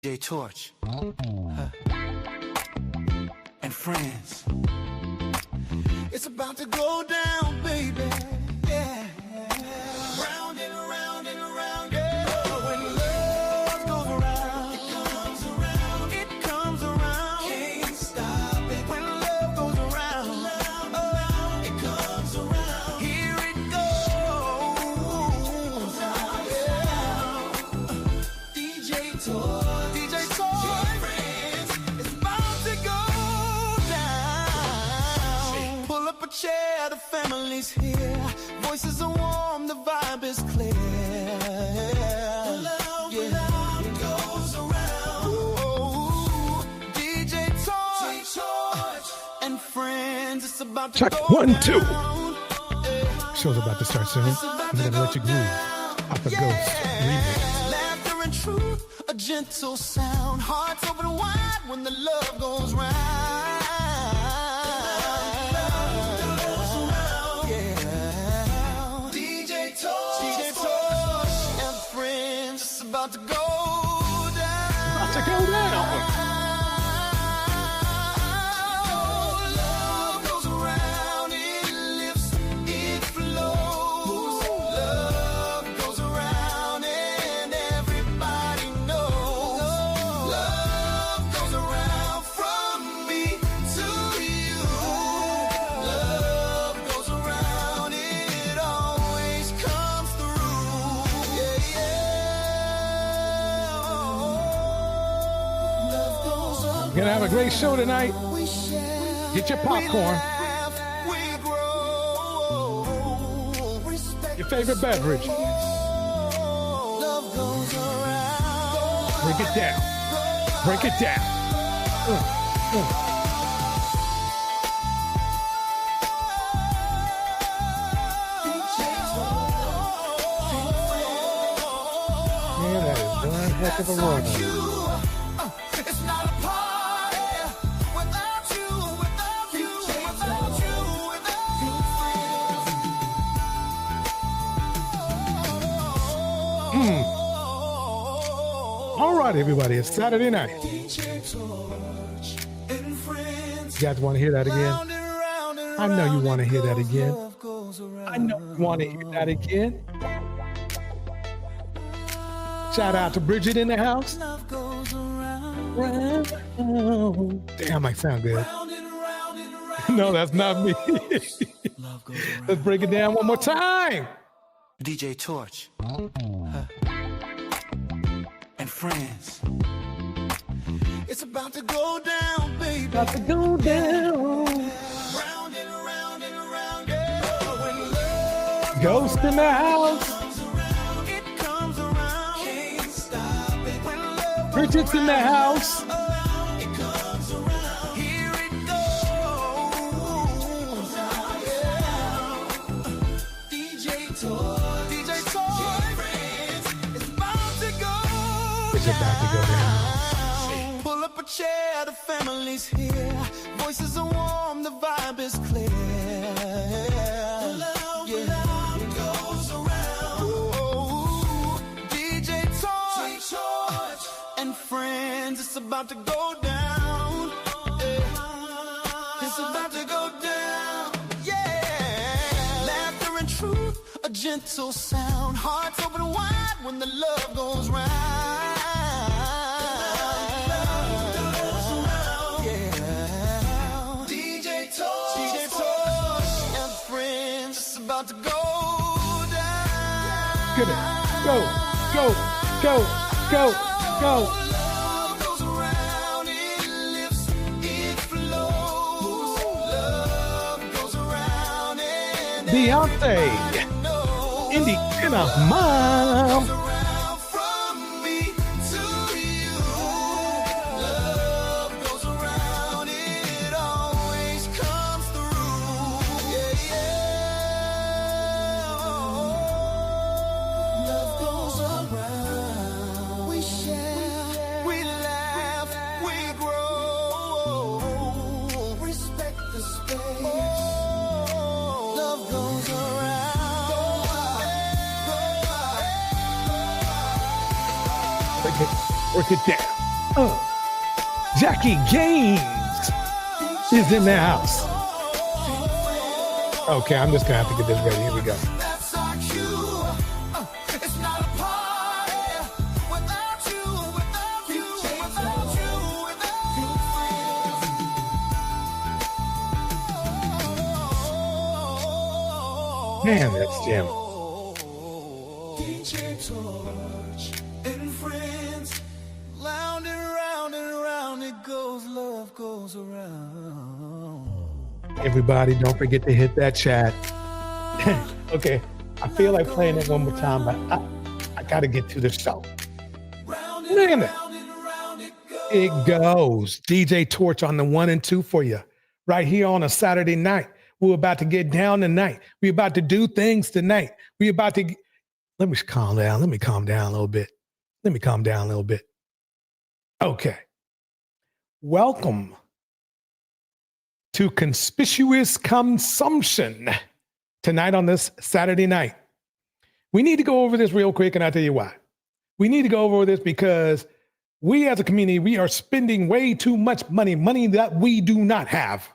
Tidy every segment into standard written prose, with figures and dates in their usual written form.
DJ Torch and friends. It's about to go down, baby. Yeah. Round and around and around, yeah. When love goes around, it comes around, it comes around. Can't stop it. When love goes around, it comes around. Here it goes. Yeah. DJ Torch. Chair, the family's here. Voices are warm, the vibe is clear. Love, love goes around. Ooh, DJ Torch and friends. It's about to check go 1 2. down. Show's about to start soon. I'm gonna let you groove off the Ghost remix. Laughter and truth, a gentle sound. Hearts open wide when the love goes round. About to go down. About to go down. Love goes around, it lifts, it flows. Love goes around and everybody knows. Love goes around from me to you. Love goes around, it always comes through. Yeah, yeah. We're gonna have a great show tonight. Get your popcorn, your favorite beverage. Break it down. Break it down. Man, that is one heck of a run. All right, everybody, it's Saturday night. You guys want to hear that again? I know you want to hear that again. I know you want to hear that again. Shout out to Bridget in the house. Damn, I sound good. No, that's not me. Let's break it down one more time. DJ Torch and friends. It's about to go down, baby. About to go down. Round and around and around, yeah. When love Ghost in the house. comes around, it comes around. Can't stop it. When love Bridget's in the house. it comes around. Here it goes. Yeah. DJ Torch, DJ Torch, friends. It's about to go. It's about to go down. Pull up a chair, the family's here. Voices are warm, the vibe is clear. Love, love goes around. Ooh, DJ Torch and friends. It's about to go down. It's about to go down. Yeah. Laughter and truth, a gentle sound. Hearts open wide when the love goes round. About to go down. Get it. Go, go, go, go, go. Love goes around, it lifts, it flows. Love goes around and Beyonce, Indiana Mom. around from me to you. Love goes around, it always comes through. Yeah, yeah. Love goes around. We share, we laugh, we grow. Respect the space. Love goes around. Break it down. Jackie Gaines is in the house. Okay, I'm just gonna have to get this ready. Here we go. That's our cue. It's not a party without you, without you, without you, without you. Man, that's jam. DJ Torch and friends, round and round it goes, love goes around. Everybody, don't forget to hit that chat. Okay, I feel like playing it one more time, but I got to get to the show. Man, it goes. DJ Torch on the 1 and 2 for you, right here on a Saturday night. We're about to get down tonight. We're about to do things tonight. We're about to. Let me calm down. Let me calm down a little bit. Okay. Welcome to Conspicuous Consumption tonight on this Saturday night. We need to go over this real quick, and I'll tell you why. We need to go over this because we as a community, we are spending way too much money that we do not have.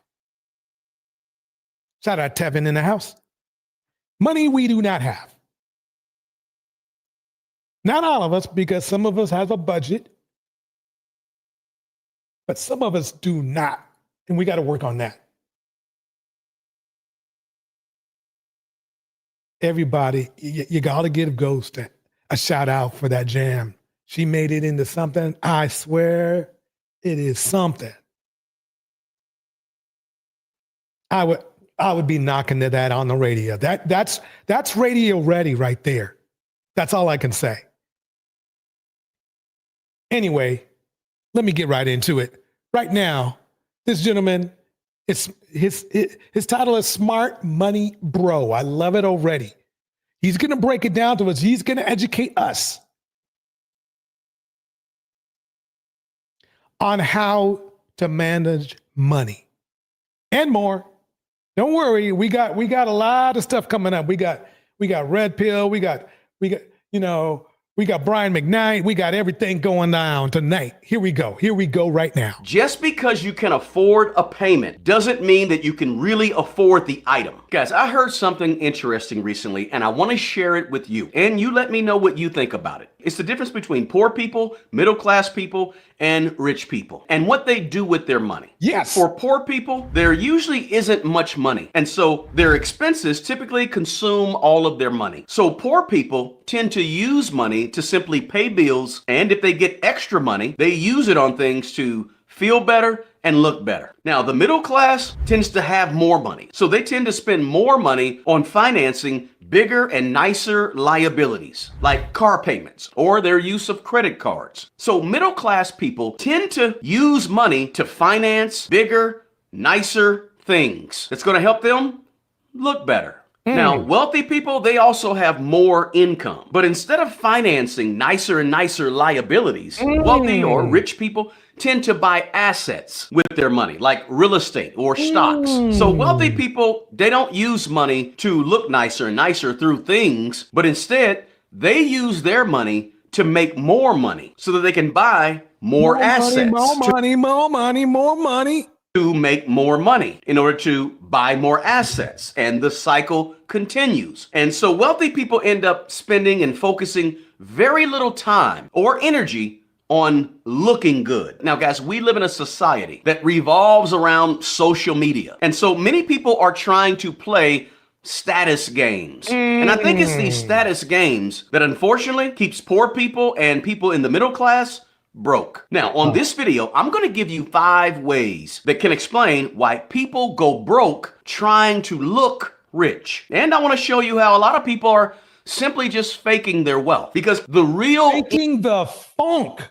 Shout out Tevin in the house. Money we do not have. Not all of us, because some of us have a budget, but some of us do not. And we got to work on that. Everybody, you got to give Ghost a shout out for that jam. She made it into something. I swear it is something. I would be knocking to that on the radio. That's radio ready right there. That's all I can say. Anyway, let me get right into it. Right now, this gentleman, his title is Smart Money Bro. I love it already. He's going to break it down to us. He's going to educate us on how to manage money and more. Don't worry, we got a lot of stuff coming up. We got Red Pill. We got Brian McKnight. We got everything going down tonight. Here we go right now. Just because you can afford a payment doesn't mean that you can really afford the item. Guys, I heard something interesting recently, and I want to share it with you. And you let me know what you think about it. It's the difference between poor people, middle class people, and rich people, and what they do with their money. Yes. For poor people, there usually isn't much money, and so their expenses typically consume all of their money. So poor people tend to use money to simply pay bills, and if they get extra money, they use it on things to feel better and look better. Now, the middle class tends to have more money, so they tend to spend more money on financing bigger and nicer liabilities, like car payments or their use of credit cards. So middle class people tend to use money to finance bigger, nicer things that's going to help them look better. Now, wealthy people, they also have more income. But instead of financing nicer and nicer liabilities, wealthy or rich people tend to buy assets with their money, like real estate or stocks. So wealthy people, they don't use money to look nicer and nicer through things, but instead, they use their money to make more money so that they can buy more assets. More money. To make more money in order to buy more assets, and the cycle continues. And so wealthy people end up spending and focusing very little time or energy on looking good. Now, guys, we live in a society that revolves around social media. And so many people are trying to play status games. And I think it's these status games that unfortunately keeps poor people and people in the middle class broke. Now, on this video, I'm going to give you 5 ways that can explain why people go broke trying to look rich. And I want to show you how a lot of people are simply just faking their wealth, because the real faking the funk.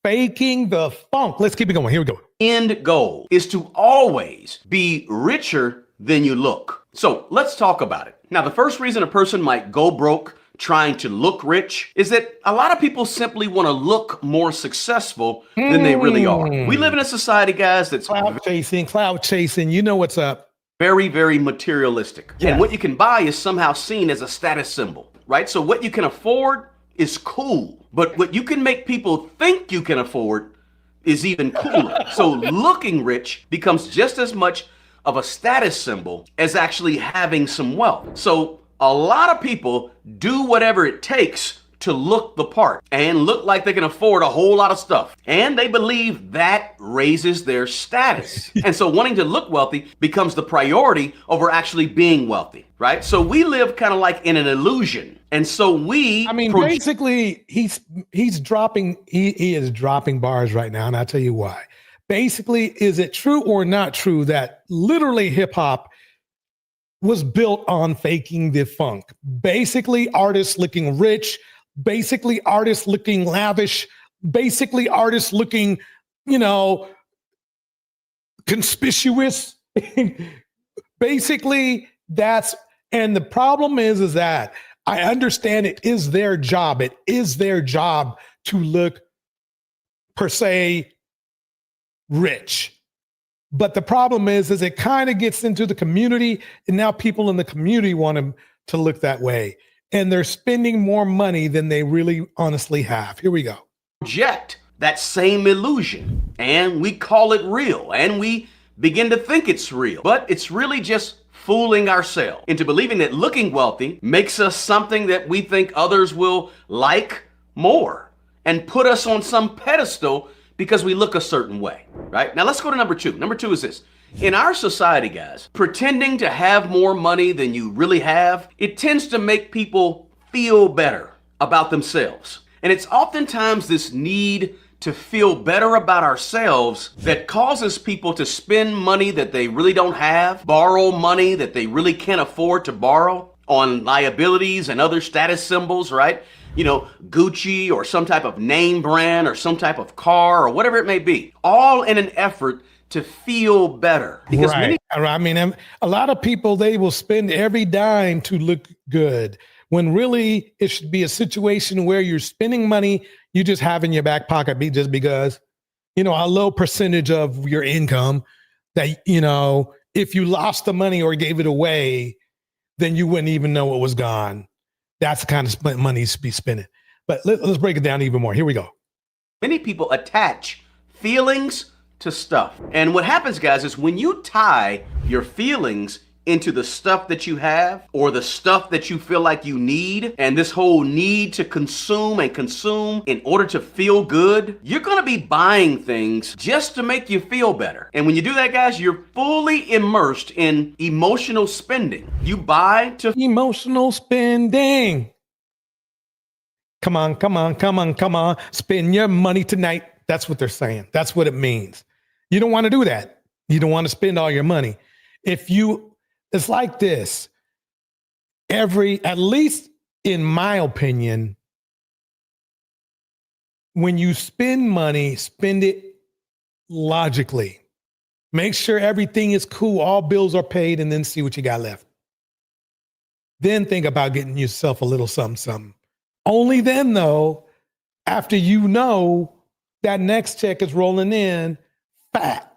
Let's keep it going. Here we go. End goal is to always be richer than you look. So let's talk about it. Now, the first reason a person might go broke trying to look rich is that a lot of people simply want to look more successful than they really are. We live in a society, guys, that's cloud chasing. You know what's up. Very, very materialistic. Yeah. And what you can buy is somehow seen as a status symbol, right? So what you can afford is cool, but what you can make people think you can afford is even cooler. So looking rich becomes just as much of a status symbol as actually having some wealth. So a lot of people do whatever it takes to look the part and look like they can afford a whole lot of stuff. And they believe that raises their status. And so wanting to look wealthy becomes the priority over actually being wealthy, right? So we live kind of like in an illusion. And so basically he is dropping bars right now, and I'll tell you why. Basically, is it true or not true that literally hip hop was built on faking the funk? Basically, artists looking rich, basically artists looking lavish, basically artists looking, conspicuous. Basically, and the problem is that I understand it is their job. It is their job to look per se rich. But the problem is it kind of gets into the community, and now people in the community want them to look that way. And they're spending more money than they really honestly have. Here we go. Project that same illusion, and we call it real, and we begin to think it's real, but it's really just fooling ourselves into believing that looking wealthy makes us something that we think others will like more and put us on some pedestal because we look a certain way, right? Now let's go to number two. Number two is this. In our society, guys, pretending to have more money than you really have, it tends to make people feel better about themselves. And it's oftentimes this need to feel better about ourselves that causes people to spend money that they really don't have, borrow money that they really can't afford to borrow on liabilities and other status symbols, right? Gucci or some type of name brand or some type of car or whatever it may be, all in an effort to feel better. Because a lot of people, they will spend every dime to look good, when really it should be a situation where you're spending money you just have in your back pocket just because, a low percentage of your income that, if you lost the money or gave it away, then you wouldn't even know it was gone. That's the kind of money to be spending. But let's break it down even more. Here we go. Many people attach feelings to stuff. And what happens, guys, is when you tie your feelings into the stuff that you have or the stuff that you feel like you need, and this whole need to consume and consume in order to feel good, you're going to be buying things just to make you feel better. And when you do that, guys, you're fully immersed in emotional spending. You buy to emotional spending. Come on. Spend your money tonight. That's what they're saying. That's what it means. You don't want to do that. You don't want to spend all your money. It's like this. At least in my opinion, when you spend money, spend it logically. Make sure everything is cool, all bills are paid, and then see what you got left. Then think about getting yourself a little something. Only then, though, after that next check is rolling in fat.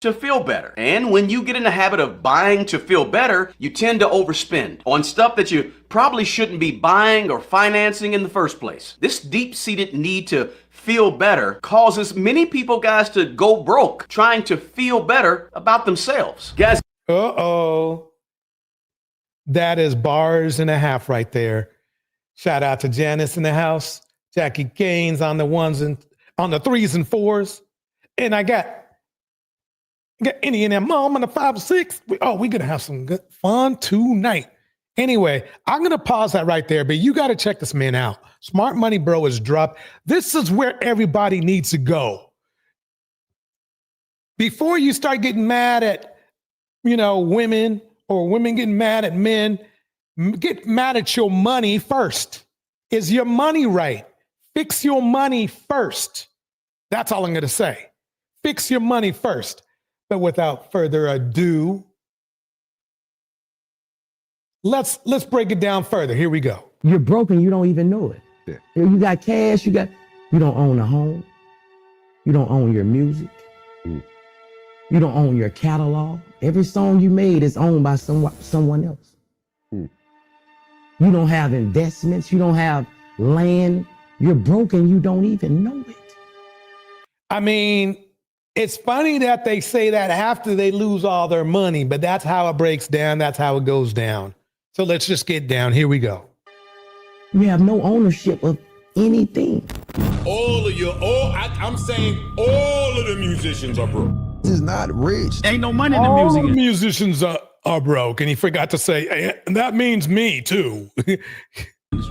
To feel better. And when you get in the habit of buying to feel better, you tend to overspend on stuff that you probably shouldn't be buying or financing in the first place. This deep-seated need to feel better causes many people, guys, to go broke trying to feel better about themselves. Guys. That is bars and a half right there. Shout out to Janice in the house, Jackie Gaines on the threes and fours. And I got any in that mom on the 5 or 6. We're going to have some good fun tonight. Anyway, I'm going to pause that right there, but you got to check this man out. Smart Money Bro is dropped. This is where everybody needs to go. Before you start getting mad at, women or women getting mad at men, get mad at your money first. Is your money right? Fix your money first. That's all I'm going to say. Fix your money first. But without further ado, let's break it down further. Here we go. You're broken, you don't even know it. Yeah. You got cash, you don't own a home. You don't own your music. You don't own your catalog. Every song you made is owned by someone else. You don't have investments, you don't have land. You're broken, you don't even know it. I mean, it's funny that they say that after they lose all their money, but that's how it breaks down. That's how it goes down. So let's just get down. Here we go. You have no ownership of anything. I'm saying all of the musicians are broke. This is not rich. Ain't no money in the All music. the musicians are broke. And he forgot to say, and that means me too.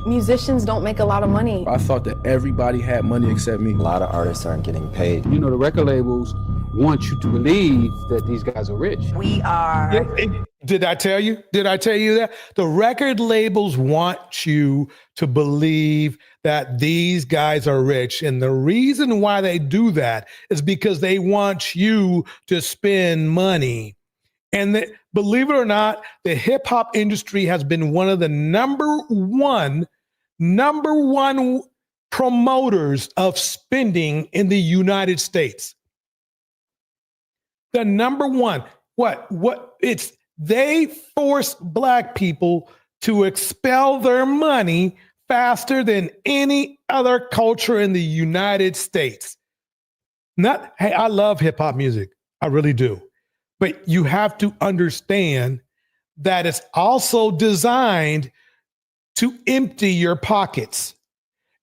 Musicians don't make a lot of money. I thought that everybody had money except me. A lot of artists aren't getting paid. You know, the record labels want you to believe that these guys are rich. We are. Did I tell you? Did I tell you that? The record labels want you to believe that these guys are rich. And the reason why they do that is because they want you to spend money. And believe it or not, the hip hop industry has been one of the number one promoters of spending in the United States. The number one. They force black people to expel their money faster than any other culture in the United States. Hey, I love hip hop music. I really do. But you have to understand that it's also designed to empty your pockets.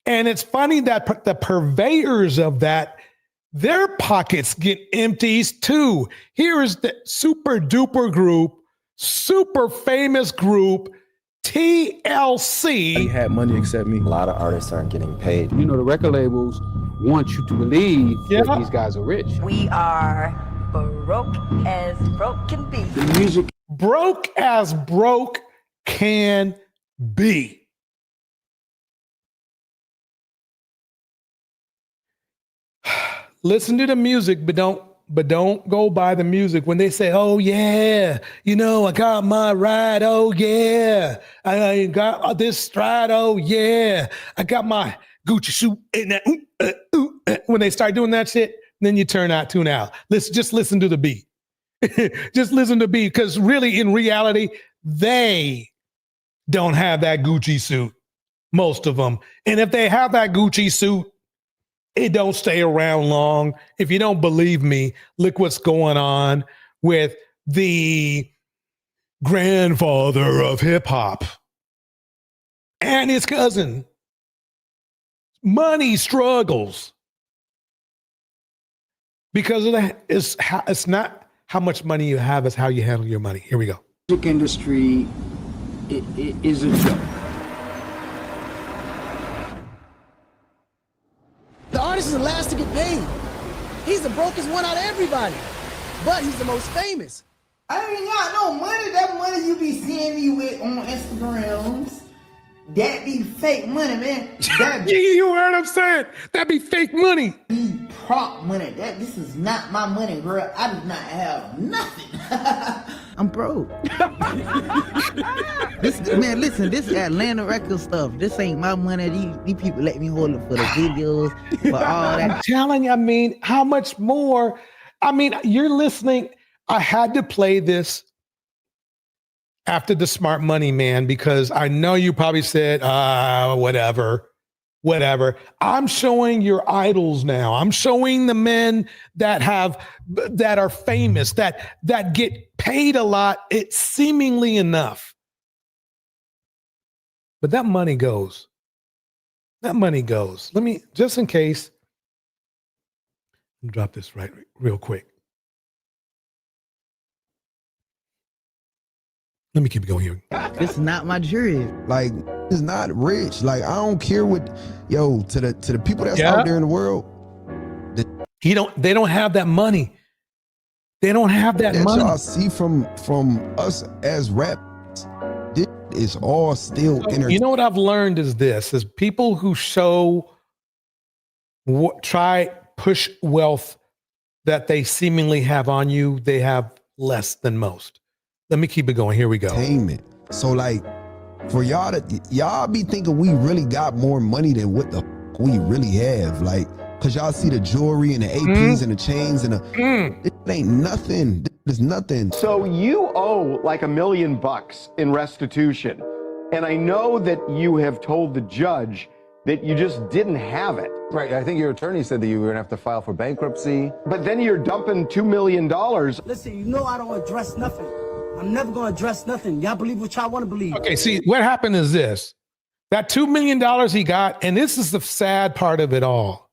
And it's funny that the purveyors of that, their pockets get empties too. Here is the super duper group, super famous group, TLC. They had money except me. A lot of artists aren't getting paid. You know, the record labels want you to believe that these guys are rich. We are broke as broke can be. The music. Broke as broke can be. Listen to the music, but don't go by the music. When they say, "Oh yeah, you know, I got my ride. Oh yeah, I got this stride. Oh yeah, I got my Gucci suit." And that, when they start doing that shit, then you tune out. Just listen to the beat. Just listen to the beat, because really, in reality, they don't have that Gucci suit. Most of them, and if they have that Gucci suit, it don't stay around long. If you don't believe me, look what's going on with the grandfather of hip hop and his cousin. Money struggles because of that. It's not how much money you have, it's how you handle your money. Here we go. The music industry is a joke. The artist is the last to get paid. He's the brokest one out of everybody, but he's the most famous. I ain't got no money. That money you be seeing me with on Instagrams, that be fake money, man. You heard what I'm saying? That be fake money. Be prop money. This is not my money, girl. I do not have nothing. I'm broke. Man, listen, this Atlanta record stuff. This ain't my money. These people let me hold it for the videos, for all that. I'm telling you, I mean, how much more? I mean, you're listening. I had to play this after the Smart Money Man, because I know you probably said, whatever. I'm showing your idols now. I'm showing the men that are famous, that get paid a lot, it's seemingly enough. But that money goes. Let me, just in case, drop this real quick. Let me keep it going here. This is not my jury. Like, it's not rich. Like, I don't care what, to the people that's out there in the world. They don't have that money. They don't have that money. Y'all see from us as rap, this is all still entertainment. You know what I've learned is people who push wealth that they seemingly have on you, they have less than most. Let me keep it going. Here we go. Entertainment. So like, for y'all be thinking we really got more money than what the we really have. Like, cause y'all see the jewelry and the APs and the chains and it ain't nothing. There's nothing. So you owe like $1 million in restitution. And I know that you have told the judge that you just didn't have it. Right. I think your attorney said that you were going to have to file for bankruptcy. But then you're dumping $2 million. Listen, you know I don't address nothing. I'm never going to address nothing. Y'all believe what y'all want to believe. Okay, see, what happened is this. That $2 million he got, and this is the sad part of it all.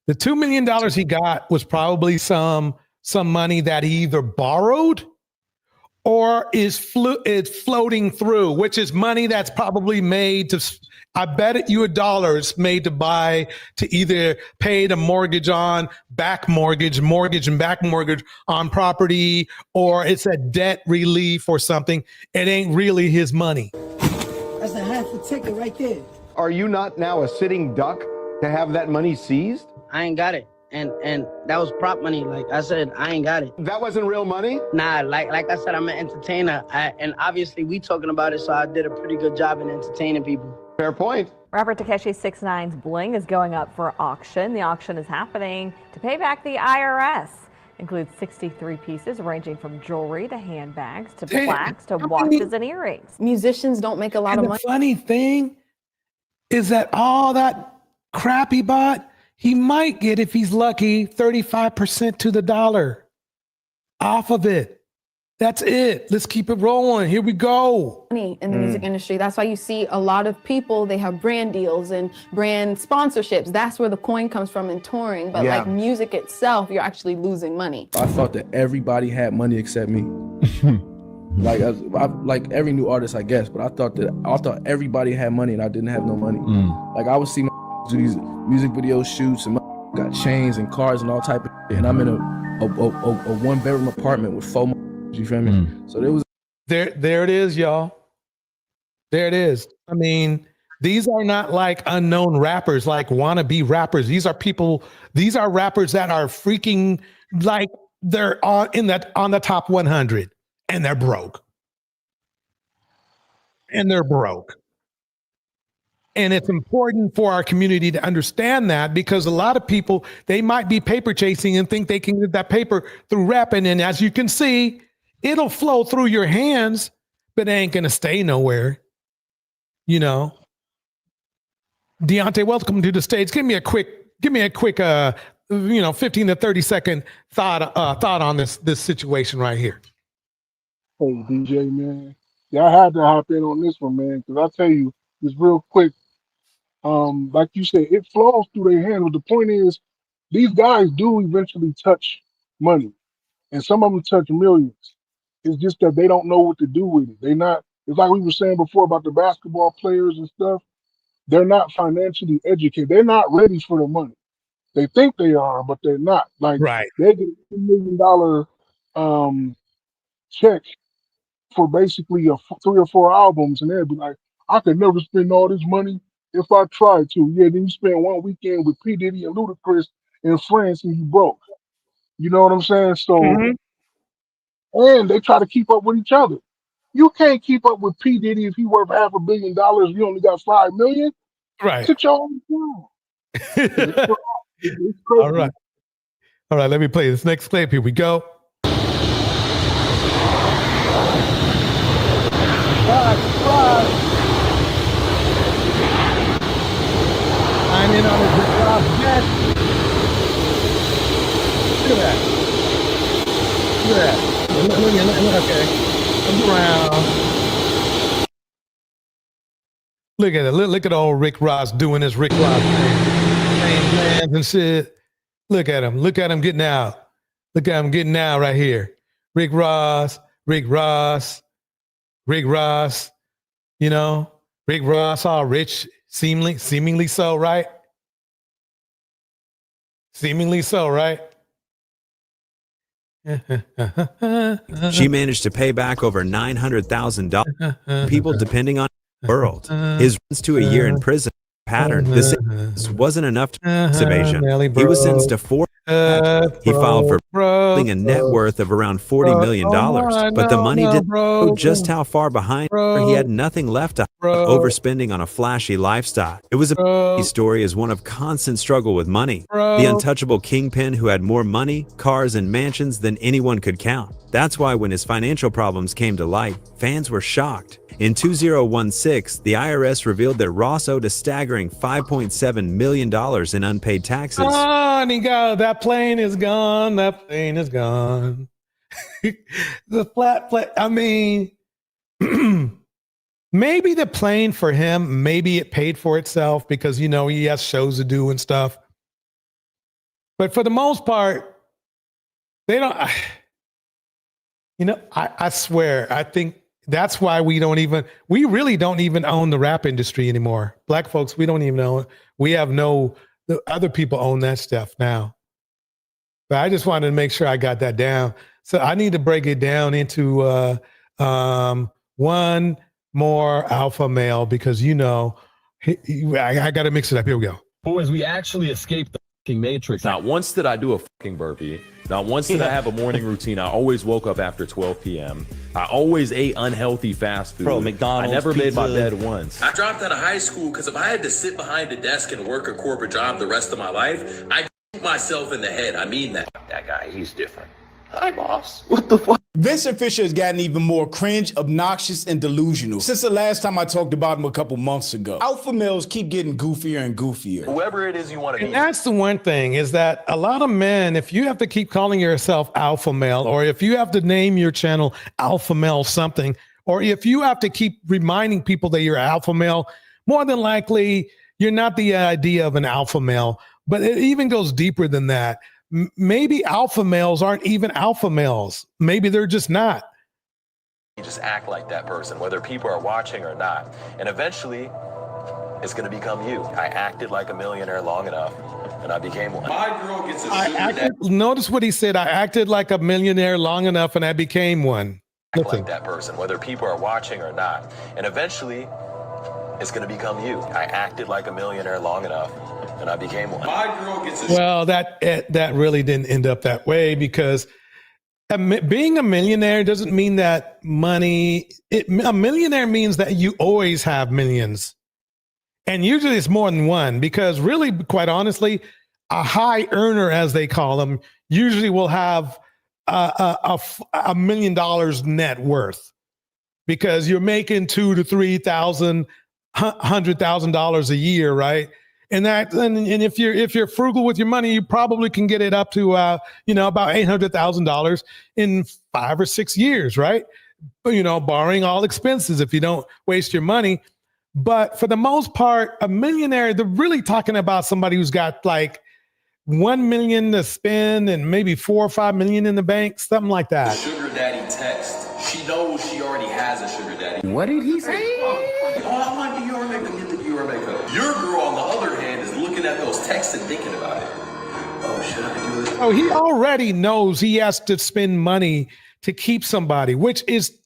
The $2 million he got was probably some money that he either borrowed or is floating through, which is money that's probably made to, I bet it you $1 made to either pay the mortgage on, mortgage and back mortgage on property, or it's a debt relief or something. It ain't really his money. That's a half a ticket right there. Are you not now a sitting duck to have that money seized? I ain't got it. And that was prop money. Like I said, I ain't got it. That wasn't real money? Nah, like I said, I'm an entertainer. And obviously we talking about it, so I did a pretty good job in entertaining people. Fair point. Rapper Tekashi 6ix9ine's bling is going up for auction. The auction is happening to pay back the IRS. Includes 63 pieces ranging from jewelry to handbags to plaques to watches and earrings. Musicians don't make a lot of money. The funny thing is that all that crap he bought, he might get, if he's lucky, 35% to the dollar off of it. That's it. Let's keep it rolling. Here we go. In the music industry. That's why you see a lot of people, they have brand deals and brand sponsorships. That's where the coin comes from in touring. But like music itself, you're actually losing money. I thought that everybody had money except me. like every new artist, I guess, but I thought everybody had money and I didn't have no money. Like I would see my do these music video shoots and got chains and cars and all type of shit, and I'm in a 1-bedroom apartment with 4. You feel me? So there it is, y'all. There it is. I mean, these are not like unknown rappers, like wannabe rappers. These are people. These are rappers that are freaking like they're on the top 100, and they're broke. And it's important for our community to understand that, because a lot of people, they might be paper chasing and think they can get that paper through rapping. And as you can see, it'll flow through your hands, but it ain't going to stay nowhere. You know, Deontay, welcome to the stage. Give me a quick, 15 to 30 second thought on this situation right here. Hey, DJ, man. Yeah, I had to hop in on this one, man, because I'll tell you, just real quick, like you said, it flows through their hands. But the point is, these guys do eventually touch money, and some of them touch millions. It's just that they don't know what to do with it. It's like we were saying before about the basketball players and stuff. They're not financially educated. They're not ready for the money. They think they are, but they're not. Like, they get a $2 million check for basically 3 or 4 albums, and they'd be like, I could never spend all this money if I tried to. Yeah, then you spend one weekend with P. Diddy and Ludacris in France and you broke. You know what I'm saying? So, and they try to keep up with each other. You can't keep up with P. Diddy if he worth $500 million. You only got $5 million. Right. Sit your own down. It's crazy. All right. Let me play this next clip. Here we go. I'm in on his job. Look at that. Okay. Look around. Look at it. Look at old Rick Ross doing his Rick Ross thing. And shit. Look at him. Look at him getting out. Look at him getting out right here. Rick Ross. You know, Rick Ross, all rich, seemingly so, right? Seemingly so, right? She managed to pay back over $900,000. People depending on the world. His runs to a year in prison pattern. This wasn't enough to evasion. He was sentenced to 4. He filed for a net worth of around $40 million, but the money didn't show just how far behind he had nothing left to overspending on a flashy lifestyle. It was a story as one of constant struggle with money. The untouchable kingpin who had more money, cars, and mansions than anyone could count. That's why when his financial problems came to light, fans were shocked. In 2016, the IRS revealed that Ross owed a staggering $5.7 million in unpaid taxes. And he got that plane is gone. That plane is gone. The flat plane. I mean, maybe the plane for him, maybe it paid for itself because, you know, he has shows to do and stuff. But for the most part, they don't, you know, I swear, I think that's why we really don't even own the rap industry anymore. Black folks, we don't even own it. We have the other people own that stuff now. But I just wanted to make sure I got that down. So I need to break it down into one more alpha male because, you know, I got to mix it up. Here we go. Boys, we actually escaped the fucking matrix. Not once did I do a fucking burpee. Not once did I have a morning routine. I always woke up after 12 p.m. I always ate unhealthy fast food. Bro, McDonald's, I never made my pizza. bed once. I dropped out of high school because if I had to sit behind a desk and work a corporate job the rest of my life, I'd shoot myself in the head. I mean that. That guy, he's different. Hi, boss. What the fuck? Vincent Fisher has gotten even more cringe, obnoxious, and delusional since the last time I talked about him a couple months ago. Alpha males keep getting goofier and goofier. Whoever it is you want to be. And that's the one thing is that a lot of men, if you have to keep calling yourself alpha male, or if you have to name your channel alpha male something, or if you have to keep reminding people that you're alpha male, more than likely you're not the idea of an alpha male. But it even goes deeper than that. Maybe alpha males aren't even alpha males. Maybe they're just not. You just act like that person, whether people are watching or not. And eventually, it's going to become you. I acted like a millionaire long enough, and I became one. My girl gets a sugar daddy. Notice what he said. I acted like a millionaire long enough, and I became one. Act like that person, whether people are watching or not. And eventually, it's going to become you. I acted like a millionaire long enough, and I became one. My girl gets a Well, that really didn't end up that way because being a millionaire doesn't mean that money. A millionaire means that you always have millions, and usually it's more than one. Because really, quite honestly, a high earner, as they call them, usually will have $1 million net worth because you're making $2,000 to $3,000, $100,000 a year, right? And if you're frugal with your money, you probably can get it up to about $800,000 in 5 or 6 years, right? You know, barring all expenses if you don't waste your money. But for the most part, a millionaire, they're really talking about somebody who's got like 1 million to spend and maybe 4 or 5 million in the bank, something like that. sugar daddy text. She knows she already has a sugar daddy. What did he say? Oh, I want Dior makeup. Get the Dior makeup. Your girl, on the other hand, is looking at those texts and thinking about it. Oh, should I do it? Oh, he already knows he has to spend money to keep somebody, which is,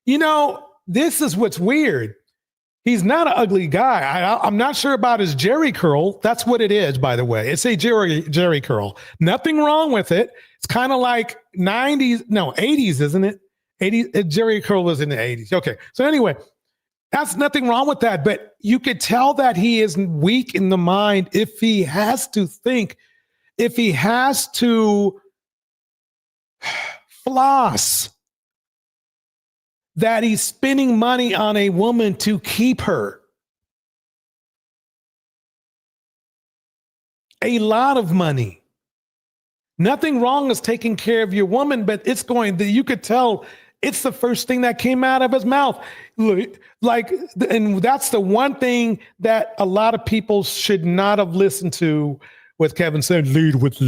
you know, this is what's weird. He's not an ugly guy. I'm not sure about his Jerry curl. That's what it is, by the way. It's a Jerry curl. Nothing wrong with it. It's kind of like 80s, isn't it? 80s. Jerry curl was in the 80s. Okay. So anyway, that's nothing wrong with that. But you could tell that he is weak in the mind if he has to think, if he has to floss, that he's spending money on a woman to keep her. A lot of money. Nothing wrong with taking care of your woman, but you could tell it's the first thing that came out of his mouth. Like, and that's the one thing that a lot of people should not have listened to with Kevin said, lead with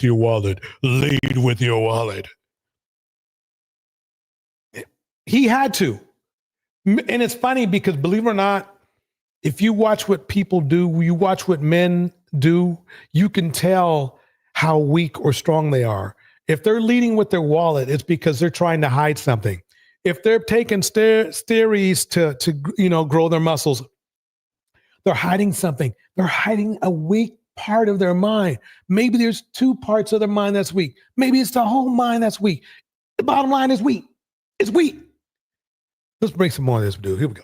your wallet, lead with your wallet. He had to. And it's funny because, believe it or not, if you watch what people do, you watch what men do, you can tell how weak or strong they are. If they're leading with their wallet, it's because they're trying to hide something. If they're taking steroids to grow their muscles, they're hiding something. They're hiding a weak part of their mind. Maybe there's 2 parts of their mind that's weak. Maybe it's the whole mind that's weak. The bottom line is weak. It's weak. Let's bring some more of this, dude. Here we go.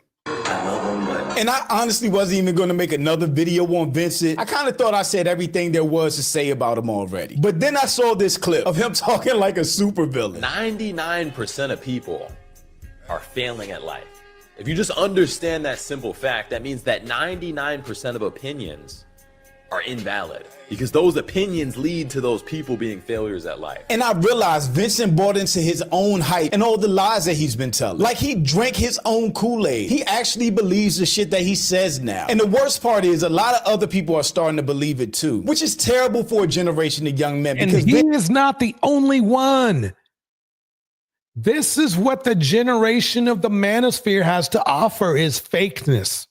And I honestly wasn't even going to make another video on Vincent. I kind of thought I said everything there was to say about him already. But then I saw this clip of him talking like a supervillain. 99% of people are failing at life. If you just understand that simple fact, that means that 99% of opinions are invalid because those opinions lead to those people being failures at life. And I realized Vincent bought into his own hype and all the lies that he's been telling. Like he drank his own Kool-Aid. He actually believes the shit that he says now. And the worst part is a lot of other people are starting to believe it too, which is terrible for a generation of young men. And he is not the only one. This is what the generation of the manosphere has to offer is fakeness.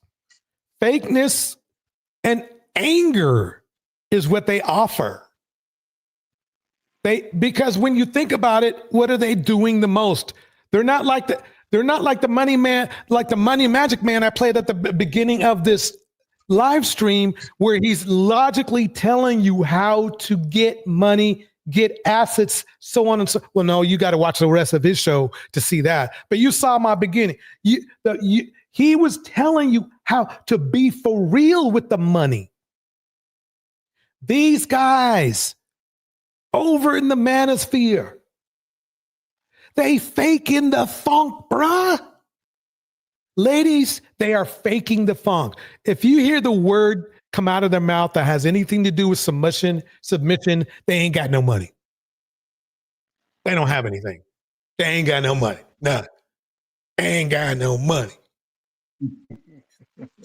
Fakeness and anger is what they offer. Because when you think about it, what are they doing the most? They're not like the money man, like the money magic man I played at the beginning of this live stream, where he's logically telling you how to get money, get assets, so on and so. Well, no, you got to watch the rest of his show to see that. But you saw my beginning. He was telling you how to be for real with the money. These guys over in the manosphere, they faking the funk, bruh. Ladies, they are faking the funk. If you hear the word come out of their mouth that has anything to do with submission, they ain't got no money. They don't have anything. They ain't got no money. None. They ain't got no money.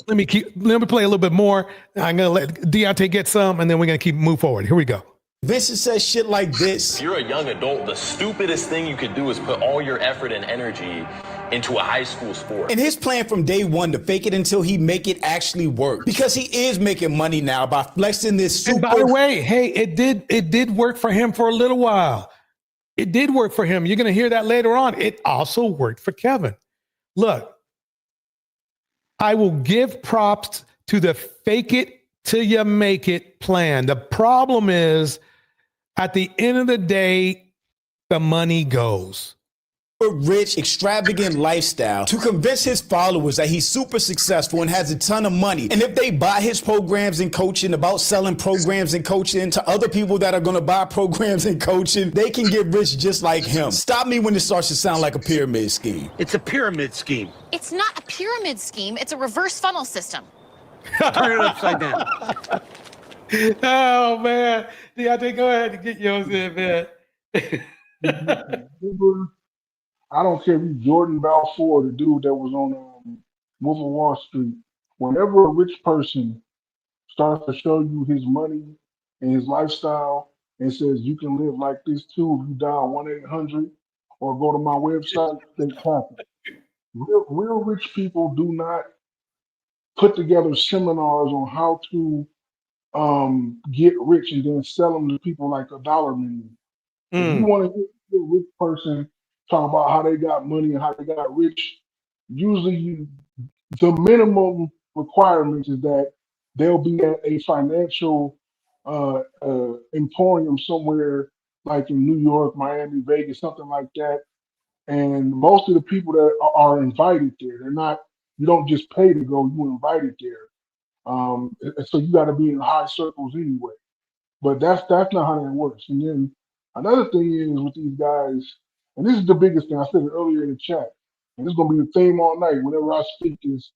Let me play a little bit more. I'm gonna let Deontay get some, and then we're gonna move forward. Here we go. Vincent says shit like this. If you're a young adult, the stupidest thing you could do is put all your effort and energy into a high school sport. And his plan from day one to fake it until he make it actually work. Because he is making money now by flexing this super. And by the way, hey, it did work for him for a little while. It did work for him. You're gonna hear that later on. It also worked for Kevin. Look, I will give props to the fake it till you make it plan. The problem is, at the end of the day, the money goes. A rich, extravagant lifestyle to convince his followers that he's super successful and has a ton of money. And if they buy his programs and coaching, about selling programs and coaching to other people that are going to buy programs and coaching, they can get rich just like him. Stop me when it starts to sound like a pyramid scheme. It's a pyramid scheme. It's not a pyramid scheme. It's a reverse funnel system. Turn it upside down. Oh, man. Deontay, go ahead and get yours in, man. I don't care if he's Jordan Balfour, the dude that was on Wolf of Wall Street. Whenever a rich person starts to show you his money and his lifestyle and says you can live like this too if you dial 1-800 or go to my website, things happen. Real rich people do not put together seminars on how to get rich and then sell them to people like a dollar menu. If you want to hear a rich person talk about how they got money and how they got rich, usually the minimum requirements is that they'll be at a financial emporium somewhere like in New York, Miami, Vegas, something like that. And most of the people that are invited there, you don't just pay to go, you invited there. So you got to be in high circles anyway. But that's not how that works. And then another thing is with these guys, and this is the biggest thing, I said it earlier in the chat, and this is going to be the theme all night whenever I speak, is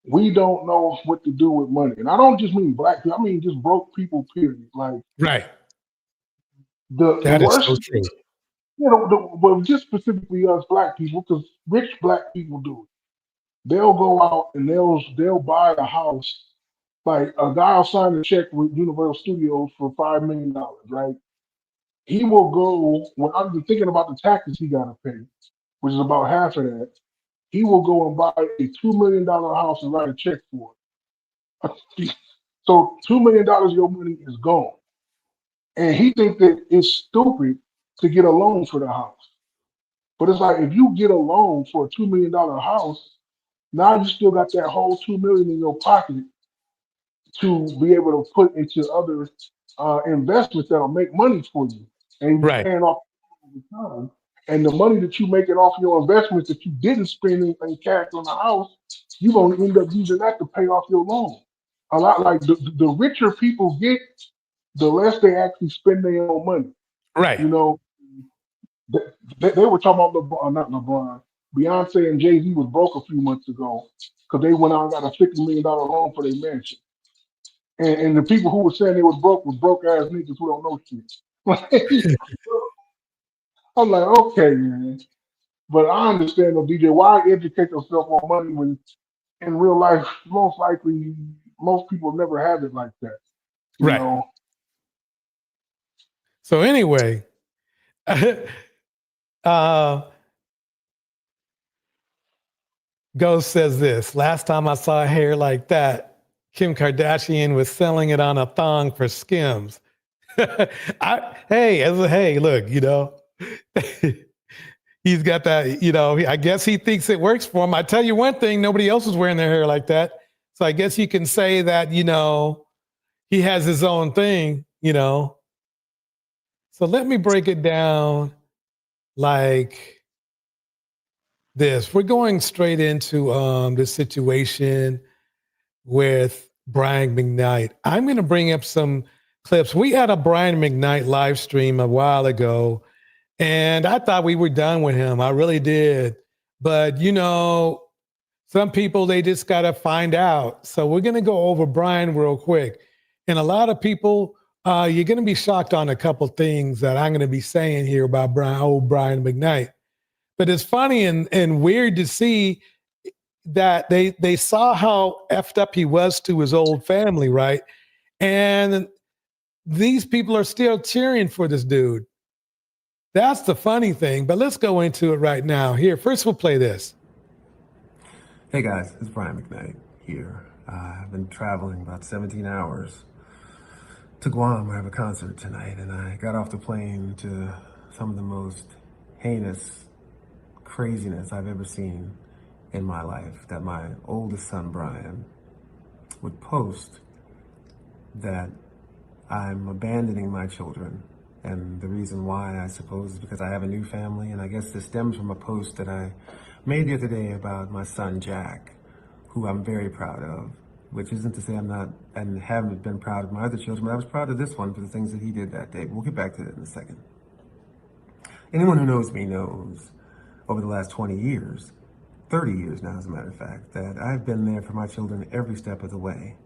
we don't know what to do with money. And I don't just mean black people, I mean just broke people, period. Like, right. The worst, so true. Well, just specifically us black people, because rich black people do it. They'll go out and they'll buy a house. Like a guy will sign a check with Universal Studios for $5 million, right? He will go, when I'm thinking about the taxes he got to pay, which is about half of that, he will go and buy a $2 million house and write a check for it. So $2 million of your money is gone. And he thinks that it's stupid to get a loan for the house. But it's like, if you get a loan for a $2 million house, now you still got that whole $2 million in your pocket to be able to put into other investments that'll make money for you. And you're paying off all the time. And the money that you making off your investments that you didn't spend in cash on the house, you're going to end up using that to pay off your loan. A lot like the richer people get, the less they actually spend their own money. Right. You know, they were talking about LeBron, not LeBron, Beyonce and Jay-Z was broke a few months ago because they went out and got a $50 million loan for their mansion. And the people who were saying they was broke ass niggas who don't know shit. I'm like, okay, man. But I understand though, DJ, why educate yourself on money when in real life, most likely, most people never have it like that. You Right. know? So anyway, Ghost says this. Last time I saw hair like that, Kim Kardashian was selling it on a thong for Skims. Hey, look, he's got that, I guess he thinks it works for him. I tell you one thing, nobody else is wearing their hair like that. So I guess you can say that, he has his own thing, So let me break it down like this. We're going straight into this situation with Brian McKnight. I'm going to bring up some clips. We had a Brian McKnight live stream a while ago, and I thought we were done with him. I really did. But, some people, they just got to find out. So we're going to go over Brian real quick. And a lot of people, you're going to be shocked on a couple things that I'm going to be saying here about Brian McKnight. But it's funny and weird to see that they saw how effed up he was to his old family, right? And these people are still cheering for this dude. That's the funny thing. But let's go into it right now. Here, first we'll play this. Hey guys, it's Brian McKnight here. I've been traveling about 17 hours to Guam. I have a concert tonight, and I got off the plane to some of the most heinous craziness I've ever seen in my life. That my oldest son, Brian, would post that I'm abandoning my children. And the reason why, I suppose, is because I have a new family. And I guess this stems from a post that I made the other day about my son, Jack, who I'm very proud of, which isn't to say I'm not and haven't been proud of my other children, but I was proud of this one for the things that he did that day. We'll get back to that in a second. Anyone who knows me knows over the last 20 years, 30 years now, as a matter of fact, that I've been there for my children every step of the way.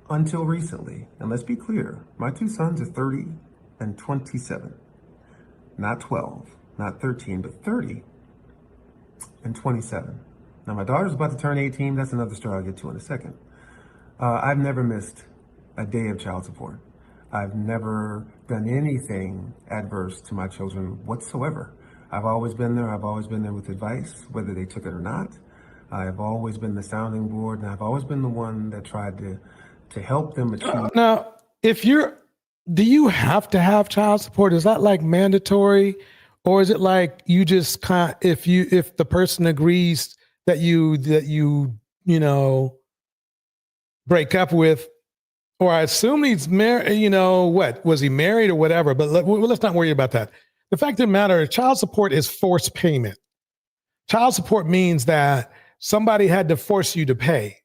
Until recently, and let's be clear, my two sons are 30 and 27. Not 12, not 13, but 30 and 27. Now my daughter's about to turn 18. That's another story I'll get to in a second. I've never missed a day of child support. I've never done anything adverse to my children whatsoever. I've always been there. I've always been there with advice, whether they took it or not. I've always been the sounding board, and I've always been the one that tried to help them achieve. Now, do you have to have child support? Is that like mandatory, or is it like you just can't, if the person agrees that you break up with, or I assume he's married, what, was he married or whatever, but let's not worry about that. The fact of the matter is child support is forced payment. Child support means that somebody had to force you to pay.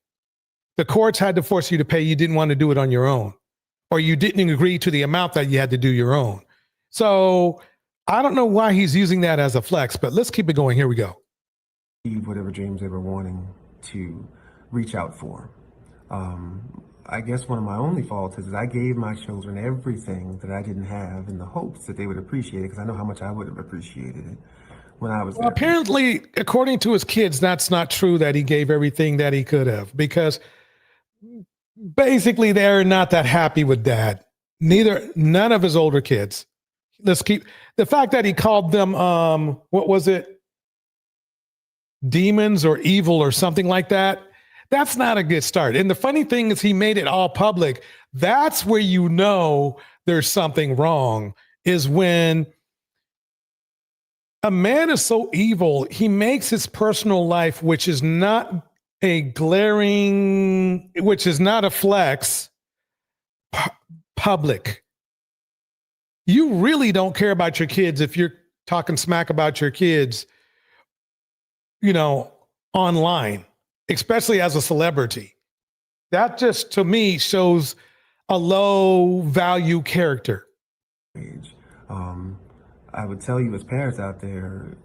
The courts had to force you to pay. You didn't want to do it on your own, or you didn't agree to the amount that you had to do your own. So I don't know why he's using that as a flex, but let's keep it going. Here we go. Whatever dreams they were wanting to reach out for. I guess one of my only faults is that I gave my children everything that I didn't have in the hopes that they would appreciate it, because I know how much I would have appreciated it when I was there. Apparently, according to his kids, that's not true that he gave everything that he could have, because basically they're not that happy with dad. None of his older kids. Let's keep the fact that he called them, what was it? Demons or evil or something like that. That's not a good start. And the funny thing is he made it all public. That's where you know there's something wrong, is when a man is so evil, he makes his personal life, which is not a flex, public. You really don't care about your kids if you're talking smack about your kids, online, especially as a celebrity. That just, to me, shows a low value character. I would tell you as parents out there,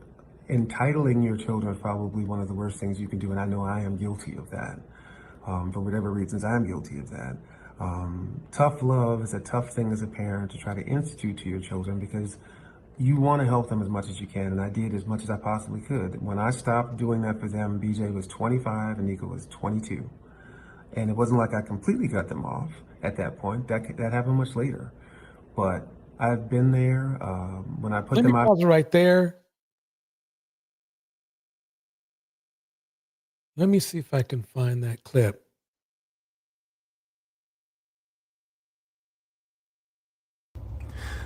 entitling your children is probably one of the worst things you can do, and I know I am guilty of that. For whatever reasons, I'm guilty of that. Tough love is a tough thing as a parent to try to institute to your children because you want to help them as much as you can, and I did as much as I possibly could. When I stopped doing that for them, BJ was 25 and Nico was 22. And it wasn't like I completely cut them off at that point. That happened much later. But I've been there when I put Let them me out. pause right there. Let me see if I can find that clip.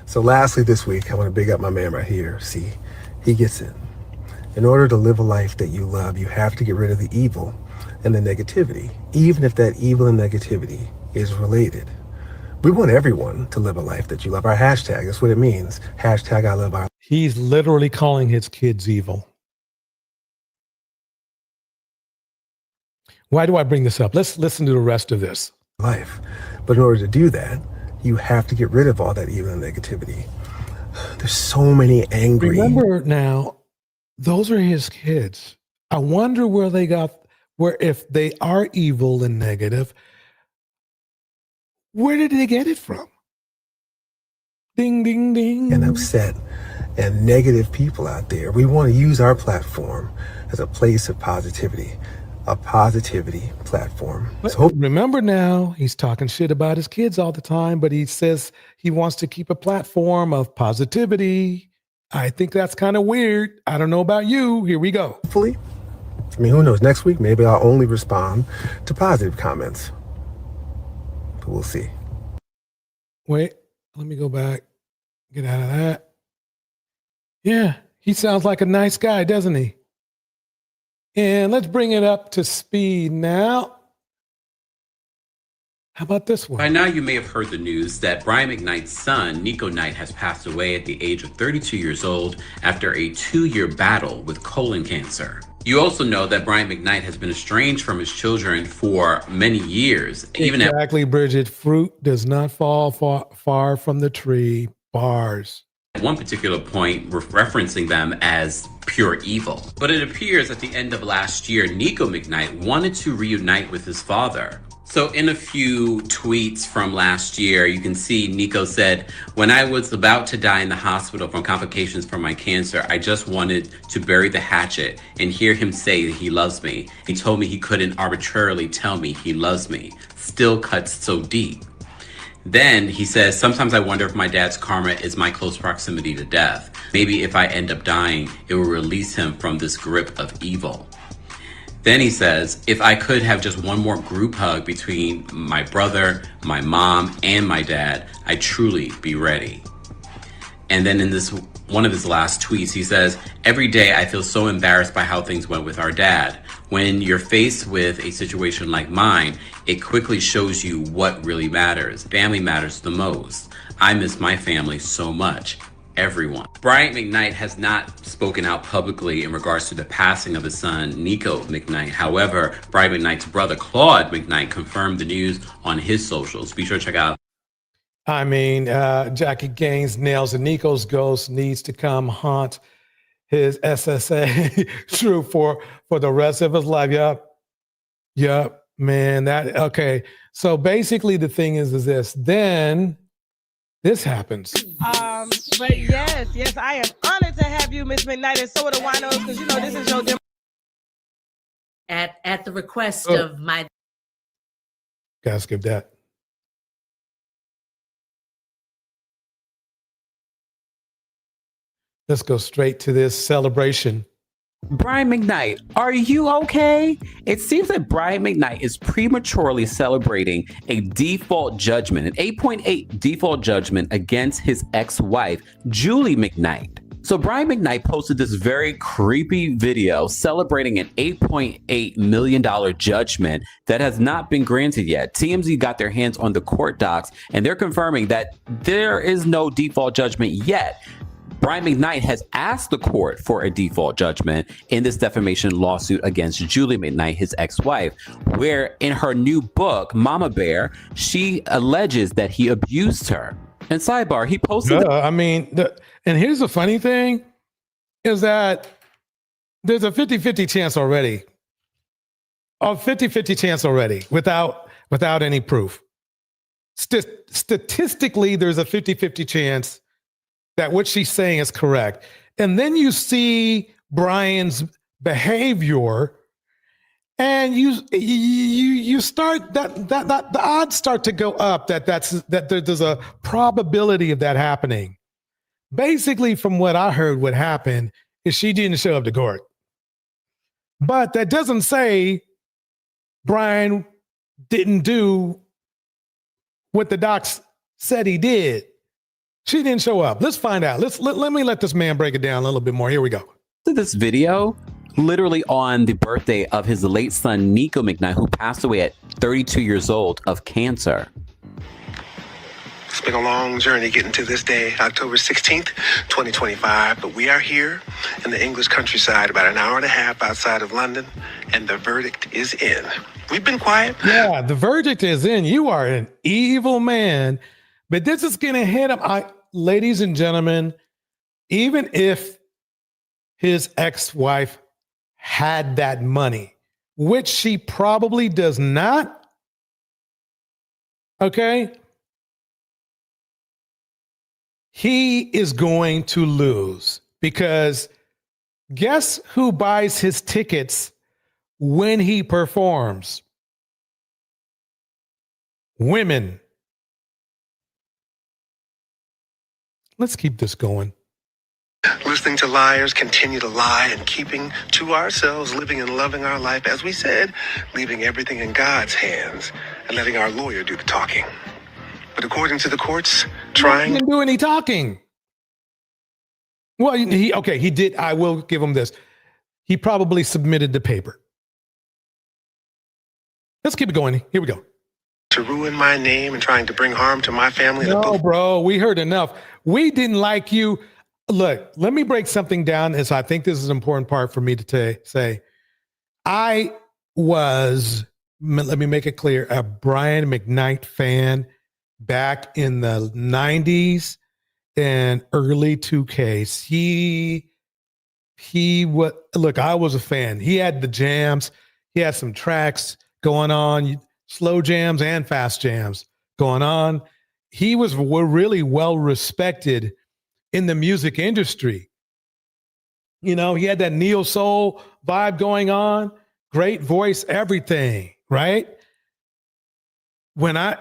So lastly this week, I want to big up my man right here. See, he gets it. In order to live a life that you love, you have to get rid of the evil and the negativity, even if that evil and negativity is related. We want everyone to live a life that you love. Our hashtag, that's what it means. Hashtag I love our. He's literally calling his kids evil. Why do I bring this up? Let's listen to the rest of this. Life. But in order to do that, you have to get rid of all that evil and negativity. There's so many angry. Remember now, those are his kids. I wonder where if they are evil and negative, where did they get it from? Ding, ding, ding. And upset and negative people out there. We want to use our platform as a place of positivity, a positivity platform. But remember now, he's talking shit about his kids all the time, but he says he wants to keep a platform of positivity. I think that's kind of weird. I don't know about you. Here we go. Hopefully, I mean, who knows? Next week, maybe I'll only respond to positive comments. But we'll see. Wait, let me go back. Get out of that. Yeah, he sounds like a nice guy, doesn't he? And let's bring it up to speed now. How about this one? By now, you may have heard the news that Brian McKnight's son, Nico Knight, has passed away at the age of 32 years old after a 2-year battle with colon cancer. You also know that Brian McKnight has been estranged from his children for many years. Exactly, Bridget. Fruit does not fall far from the tree. Bars. At one particular point, referencing them as pure evil. But it appears at the end of last year, Nico McKnight wanted to reunite with his father. So in a few tweets from last year, you can see Nico said, "When I was about to die in the hospital from complications from my cancer, I just wanted to bury the hatchet and hear him say that he loves me. He told me he couldn't arbitrarily tell me he loves me. Still cuts so deep." Then he says, "Sometimes I wonder if my dad's karma is my close proximity to death. Maybe if I end up dying, it will release him from this grip of evil." Then he says, "If I could have just one more group hug between my brother, my mom, and my dad, I'd truly be ready." And then in this one of his last tweets, he says, "Every day I feel so embarrassed by how things went with our dad. When you're faced with a situation like mine, it quickly shows you what really matters. Family matters the most. I miss my family so much. Everyone." Brian McKnight has not spoken out publicly in regards to the passing of his son, Nico McKnight. However, Brian McKnight's brother, Claude McKnight, confirmed the news on his socials. Be sure to check out. I mean, Jackie Gaines nails and Nico's ghost needs to come haunt his SSA true for the rest of his life. Yep, man. Okay. So basically the thing is this. Then this happens. But yes, I am honored to have you, Miss McKnight, and so are the winos, because you know this is your at the request of my. Gotta skip that. Let's go straight to this celebration. Brian McKnight, are you okay? It seems that Brian McKnight is prematurely celebrating a default judgment, an 8.8 default judgment against his ex-wife, Julie McKnight. So Brian McKnight posted this very creepy video celebrating an $8.8 million judgment that has not been granted yet. TMZ got their hands on the court docs, and they're confirming that there is no default judgment yet. Brian McKnight has asked the court for a default judgment in this defamation lawsuit against Julie McKnight, his ex-wife, where in her new book, Mama Bear, she alleges that he abused her. And sidebar, he posted... I mean, and here's the funny thing, is that There's a 50-50 chance already. A 50-50 chance already without any proof. Statistically, there's a 50-50 chance that what she's saying is correct. And then you see Brian's behavior, and you start that the odds start to go up that there's a probability of that happening. Basically, from what I heard, what happened is she didn't show up to court. But that doesn't say Brian didn't do what the docs said he did. She didn't show up. Let's find out. Let me let this man break it down a little bit more. Here we go. This video, literally on the birthday of his late son, Nico McKnight, who passed away at 32 years old of cancer. It's been a long journey getting to this day, October 16th, 2025, but we are here in the English countryside, about an hour and a half outside of London, and the verdict is in. We've been quiet. Yeah, the verdict is in. You are an evil man, but this is going to hit him. Ladies and gentlemen, even if his ex-wife had that money, which she probably does not, okay, he is going to lose, because guess who buys his tickets when he performs? Women. Let's keep this going. Listening to liars continue to lie and keeping to ourselves, living and loving our life, as we said, leaving everything in God's hands and letting our lawyer do the talking. But according to the courts, He didn't do any talking. Well, he did. I will give him this. He probably submitted the paper. Let's keep it going. Here we go. To ruin my name and trying to bring harm to my family. No, bro, we heard enough. We didn't like you. Look, let me break something down, as I think this is an important part for me to say. I was, let me make it clear, a Brian McKnight fan back in the 90s and early 2Ks. Look, I was a fan. He had the jams. He had some tracks going on, slow jams and fast jams going on. He was really well respected in the music industry. You know, he had that neo soul vibe going on, great voice, everything, right? When I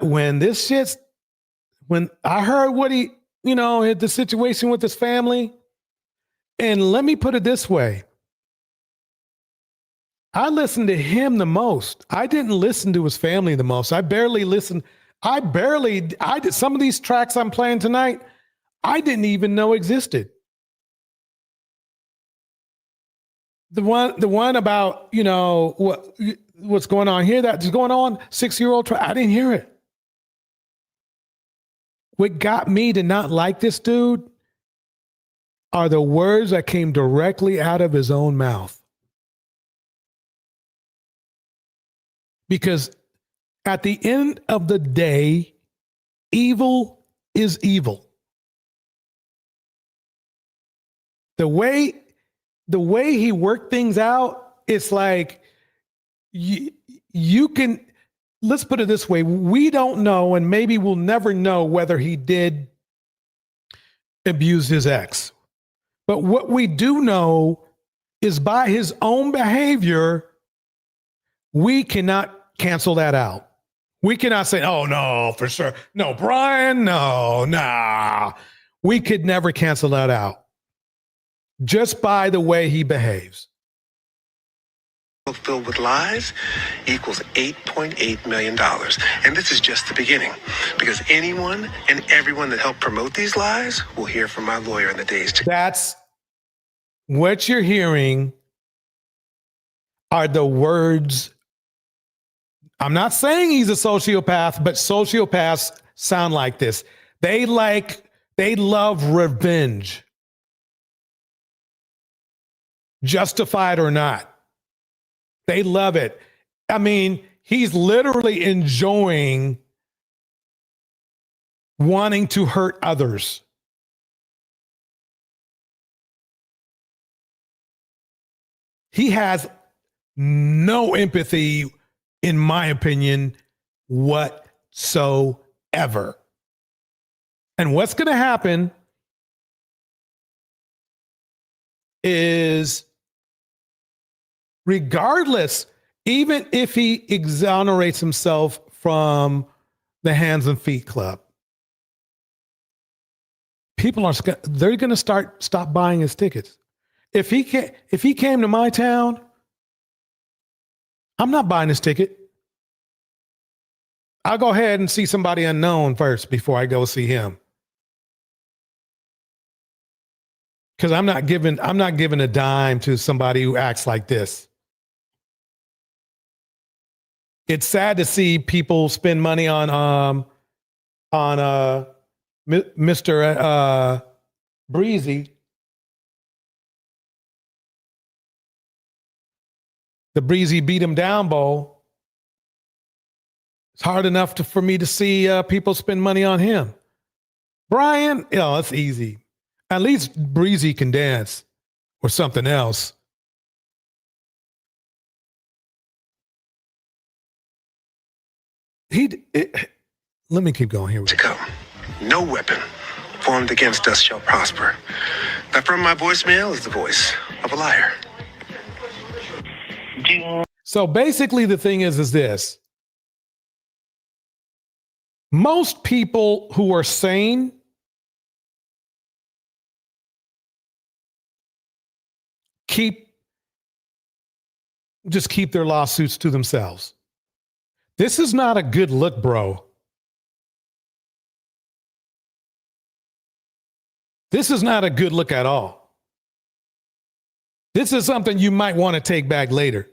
heard what he, the situation with his family, and let me put it this way. I listened to him the most. I didn't listen to his family the most. I barely listened. I did some of these tracks I'm playing tonight, I didn't even know existed. The one about, what's going on here, that's going on, 6-year-old track, I didn't hear it. What got me to not like this dude are the words that came directly out of his own mouth. Because at the end of the day, evil is evil. The way he worked things out, it's like you can, let's put it this way. We don't know, and maybe we'll never know, whether he did abuse his ex. But what we do know is, by his own behavior, we cannot cancel that out. We cannot say, oh, no, for sure. No, Brian, no, nah. We could never cancel that out just by the way he behaves. Filled with lies equals $8.8 million. And this is just the beginning, because anyone and everyone that helped promote these lies will hear from my lawyer in the days to come. That's what you're hearing are the words. I'm not saying he's a sociopath, but sociopaths sound like this. They love revenge. Justified or not. They love it. I mean, he's literally enjoying wanting to hurt others. He has no empathy, in my opinion, whatsoever. And what's going to happen is, regardless, even if he exonerates himself from the Hands and Feet Club, people they're going to stop buying his tickets. If he came to my town, I'm not buying his ticket. I'll go ahead and see somebody unknown first before I go see him. Because I'm not giving a dime to somebody who acts like this. It's sad to see people spend money on Mr. Breezy, the Breezy Beat Him Down Bowl. It's hard enough for me to see people spend money on him. Brian, it's easy. At least Breezy can dance or something else. Let me keep going here. To come. No weapon formed against us shall prosper. That from my voicemail is the voice of a liar. So basically the thing is this. Most people who are sane just keep their lawsuits to themselves. This is not a good look, bro. This is not a good look at all. This is something you might want to take back later.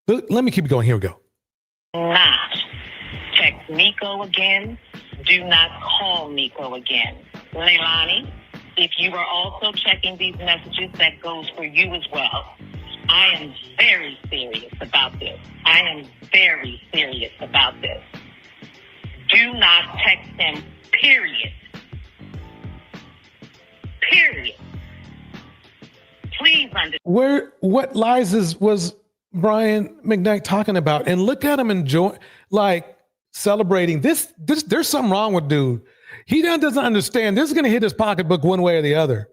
Let me keep going. Here we go. Not text Nico again. Do not call Nico again. Leilani, if you are also checking these messages, that goes for you as well. I am very serious about this. I am very serious about this. Do not text him, period. Period. Please understand. What lies was Brian McKnight talking about? And look at him enjoying, celebrating. This there's something wrong with dude. He doesn't understand. This is going to hit his pocketbook one way or the other.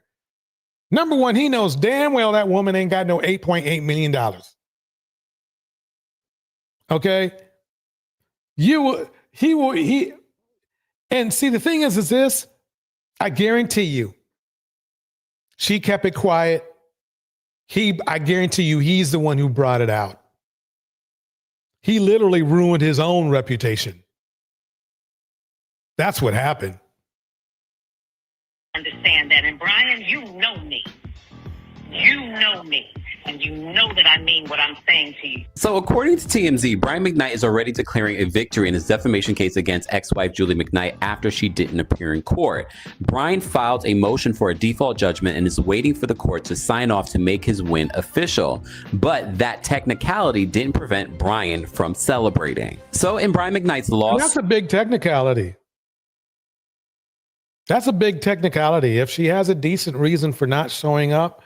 Number one, he knows damn well that woman ain't got no $8.8 million. Okay? And see, the thing is this, I guarantee you, she kept it quiet. I guarantee you, he's the one who brought it out. He literally ruined his own reputation. That's what happened. Understand that. And Brian, you know me. You know me. And you know that I mean what I'm saying to you. So according to TMZ, Brian McKnight is already declaring a victory in his defamation case against ex-wife Julie McKnight after she didn't appear in court. Brian filed a motion for a default judgment and is waiting for the court to sign off to make his win official. But that technicality didn't prevent Brian from celebrating. So in Brian McKnight's loss... That's a big technicality. That's a big technicality. If she has a decent reason for not showing up,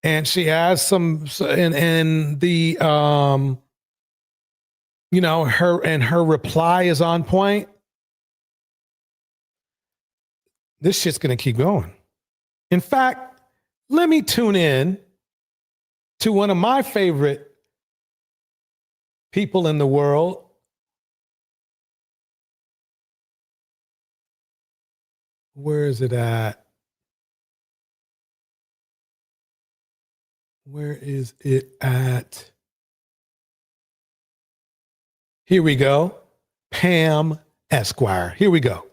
and she has some, and the, her reply is on point, this shit's going to keep going. In fact, let me tune in to one of my favorite people in the world. Where is it at? Where is it at? Here we go. Pam Esquire. Here we go.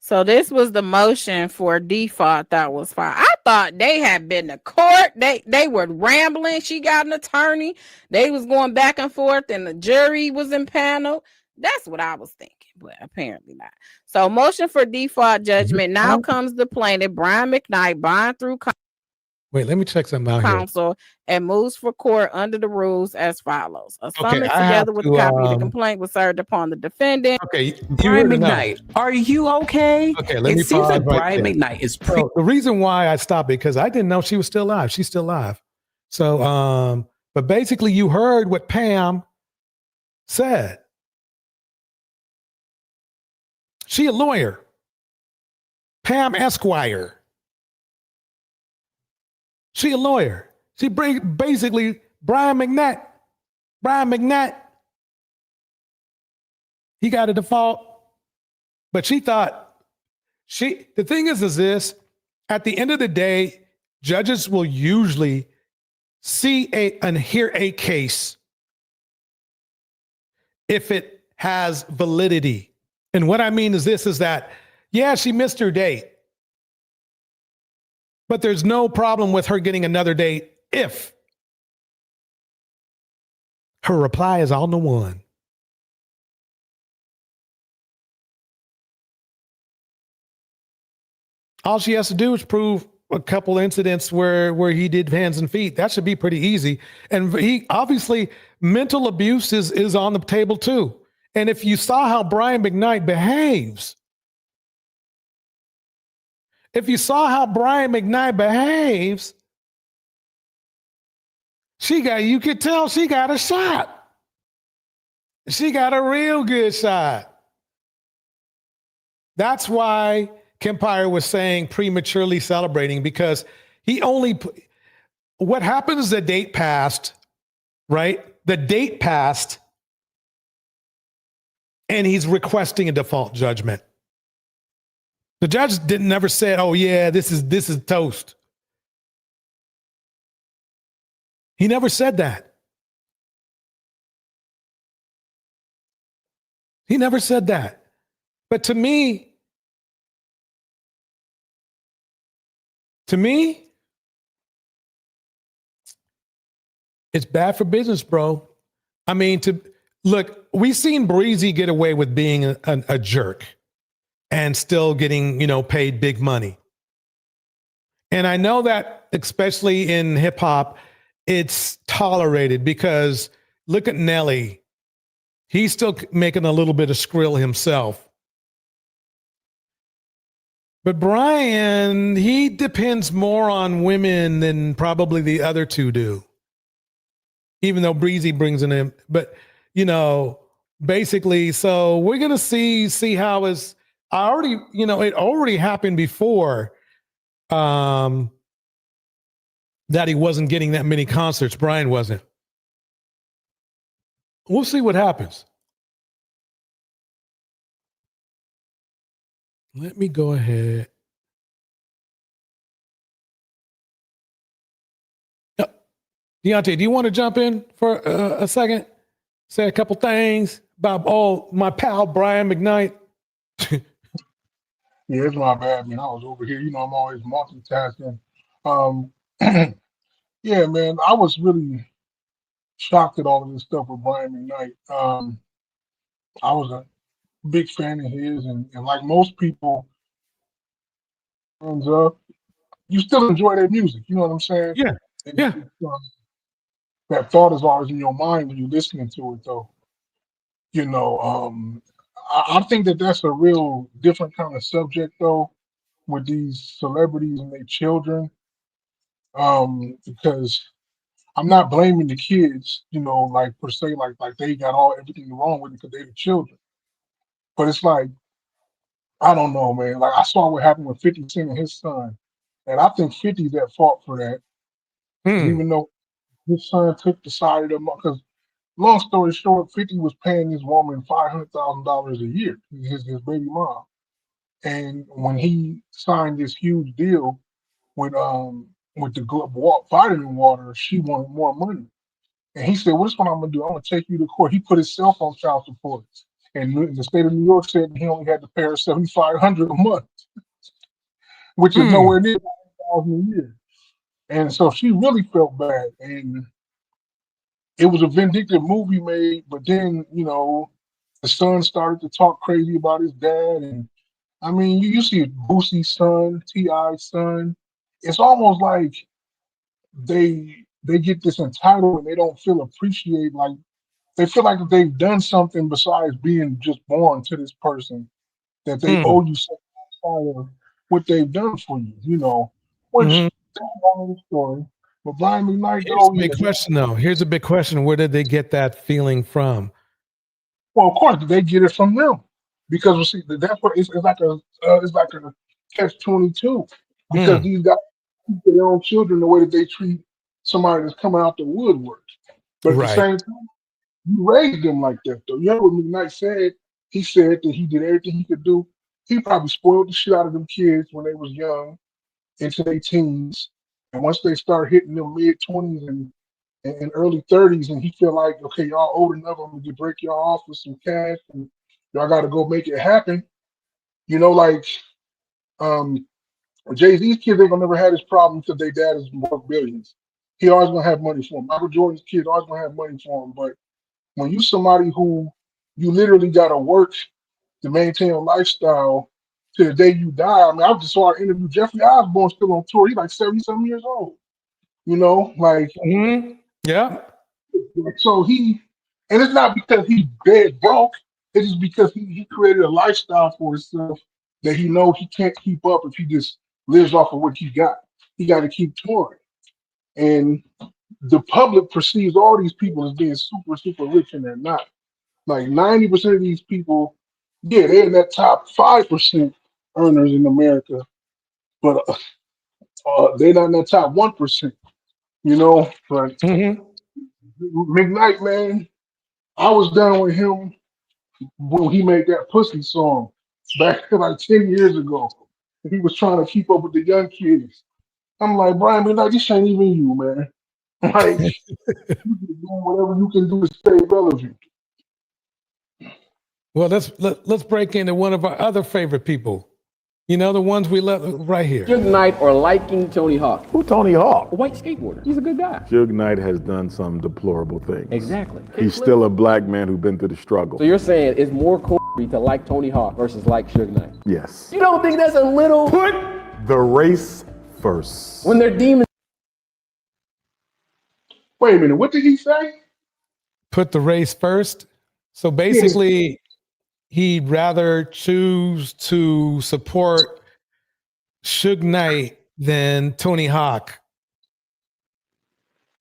So this was the motion for default that was filed. I thought they had been to court. They were rambling. She got an attorney. They was going back and forth, and the jury was impaneled. That's what I was thinking, but apparently not. So motion for default judgment. Now comes the plaintiff, Brian McKnight, buying through. Wait, let me check something out here. Council and moves for court under the rules as follows. A Okay, summons I have together with a to. copy of the complaint was served upon the defendant. Okay, you Brian heard enough. McKnight, are you okay? Okay, let It me seems pause like right Brian there. McKnight is So the reason why I stopped because I didn't know she was still alive. She's still alive. So, but basically, you heard what Pam said. She a lawyer. Pam Esquire. She a lawyer. She basically Brian McKnight. He got a default, but she thought the thing is this, at the end of the day, judges will usually see and hear a case if it has validity. And what I mean is this, is that, yeah, she missed her date, but there's no problem with her getting another date if her reply is on the one. All she has to do is prove a couple incidents where he did hands and feet. That should be pretty easy. And he obviously mental abuse is on the table too. And if you saw how Brian McKnight behaves, you could tell she got a shot. She got a real good shot. That's why Kempire was saying prematurely celebrating, because what happens, the date passed, right? The date passed, and he's requesting a default judgment. The judge never said, oh yeah, this is toast. He never said that. He never said that. But to me, it's bad for business, bro. I mean, look, we've seen Breezy get away with being a jerk and still getting, paid big money. And I know that especially in hip hop, it's tolerated because look at Nelly. He's still making a little bit of skrill himself. But Brian, he depends more on women than probably the other two do. Even though Breezy brings in him, but basically, so we're gonna see how it already happened before, that he wasn't getting that many concerts. Brian wasn't. We'll see what happens. Let me go ahead. Deontay, do you want to jump in for a second? Say a couple things about my pal Brian McKnight. Yeah, it's my bad, man. I was over here. I'm always multitasking. Yeah, man, I was really shocked at all of this stuff with Brian McKnight. I was a big fan of his, and like most people, you still enjoy their music. You know what I'm saying? Yeah, yeah. That thought is always in your mind when you're listening to it, though. I think that's a real different kind of subject, though, with these celebrities and their children. Because I'm not blaming the kids, like per se, like they got everything wrong with it because they're the children. But it's like, I don't know, man. Like I saw what happened with 50 Cent and his son, and I think 50's at fault for that. And even though his son took the side of them, because long story short, 50 was paying this woman $500,000 a year, his baby mom. And when he signed this huge deal with the vitamin water, she wanted more money. And he said, "Well, this is what I'm gonna do. I'm gonna take you to court." He put himself on child support, and the state of New York said he only had to pay her $7,500 a month, which is nowhere near $1,000 a year. And so she really felt bad, and it was a vindictive movie made. But then, the son started to talk crazy about his dad, and I mean, you see Boosie's son, T.I.'s son. It's almost like they get this entitlement. They don't feel appreciated. Like they feel like they've done something besides being just born to this person, that they owe you something outside of what they've done for you. You know, which that's another story. But Brian McKnight, Here's though, a big question, though. Here's a big question. Where did they get that feeling from? well, of course, they get it from them because we see that's what it's like a catch-22 because these guys treat their own children the way that they treat somebody that's coming out the woodwork. But at the Right. same time, you raised them like that, though. You know what McKnight said? He said that he did everything he could do. He probably spoiled the shit out of them kids when they was young, into their teens, and once they start hitting them mid-20s and early 30s, and he feel like, okay, y'all old enough, I'm gonna break y'all off with some cash, and y'all got to go make it happen. You know, like Jay-Z's kids ain't gonna never have this problem because their dad is worth billions. He always gonna have money for him. Michael Jordan's kids always gonna have money for him. But when you somebody who you literally gotta work to maintain a lifestyle to the day you die. I mean, I just saw an interview. Jeffrey Osborne still on tour. He's like 70-something years old. You know, like yeah. So and it's not because he's dead broke. It's just because he created a lifestyle for himself that he knows he can't keep up if he just lives off of what he got. He got to keep touring, and the public perceives all these people as being super, super rich, and they're not. Like 90% of these people, yeah, they're in that top 5% earners in America, but they're not in that top 1%. You know, but McKnight, man, I was down with him when he made that pussy song back like 10 years ago. He was trying to keep up with the young kids. I'm like, Brian McKnight, this ain't even you, man. Like, you doing whatever you can do to stay relevant. Well, let's break into one of our other favorite people. You know, the ones we love right here. Suge Knight or liking Tony Hawk? Who Tony Hawk? A white skateboarder. He's a good guy. Suge Knight has done some deplorable things. Exactly. He's still a black man who's been through the struggle. So you're saying it's more cool to like Tony Hawk versus like Suge Knight? Yes. You don't think that's a little... Put the race first. When they're demons... Wait a minute, what did he say? Put the race first. So basically, he'd rather choose to support Suge Knight than Tony Hawk.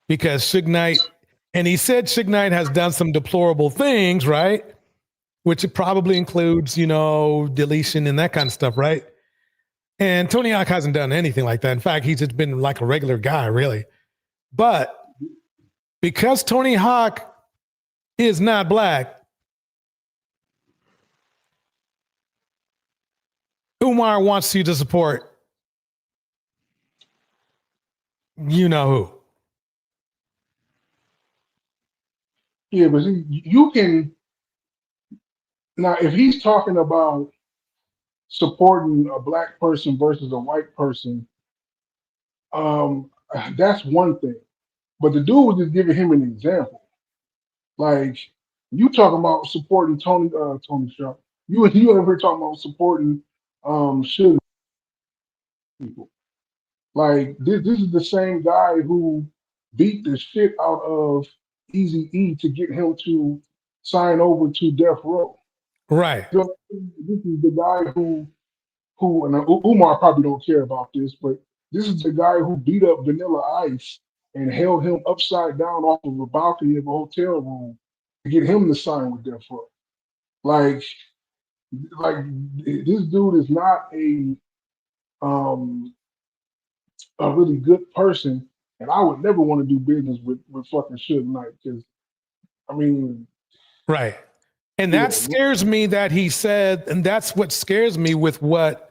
Because Suge Knight, and he said Suge Knight has done some deplorable things, right? Which it probably includes, you know, deletion and that kind of stuff, right? And Tony Hawk hasn't done anything like that. In fact, he's just been like a regular guy, really. But because Tony Hawk is not black, Umar wants you to support you know who. Yeah, but see, you can now if he's talking about supporting a black person versus a white person, that's one thing. But the dude was just giving him an example. Like you talking about supporting Tony Sharp. You ever talking about supporting Suge people. Like this is the same guy who beat the shit out of Easy E to get him to sign over to Death Row. Right. So this is the guy who and Umar probably don't care about this, but this is the guy who beat up Vanilla Ice and held him upside down off of a balcony of a hotel room to get him to sign with Death Row. Like this dude is not a really good person, and I would never want to do business with fucking Suge Knight because, I mean, right. And that scares me that he said, and that's what scares me with what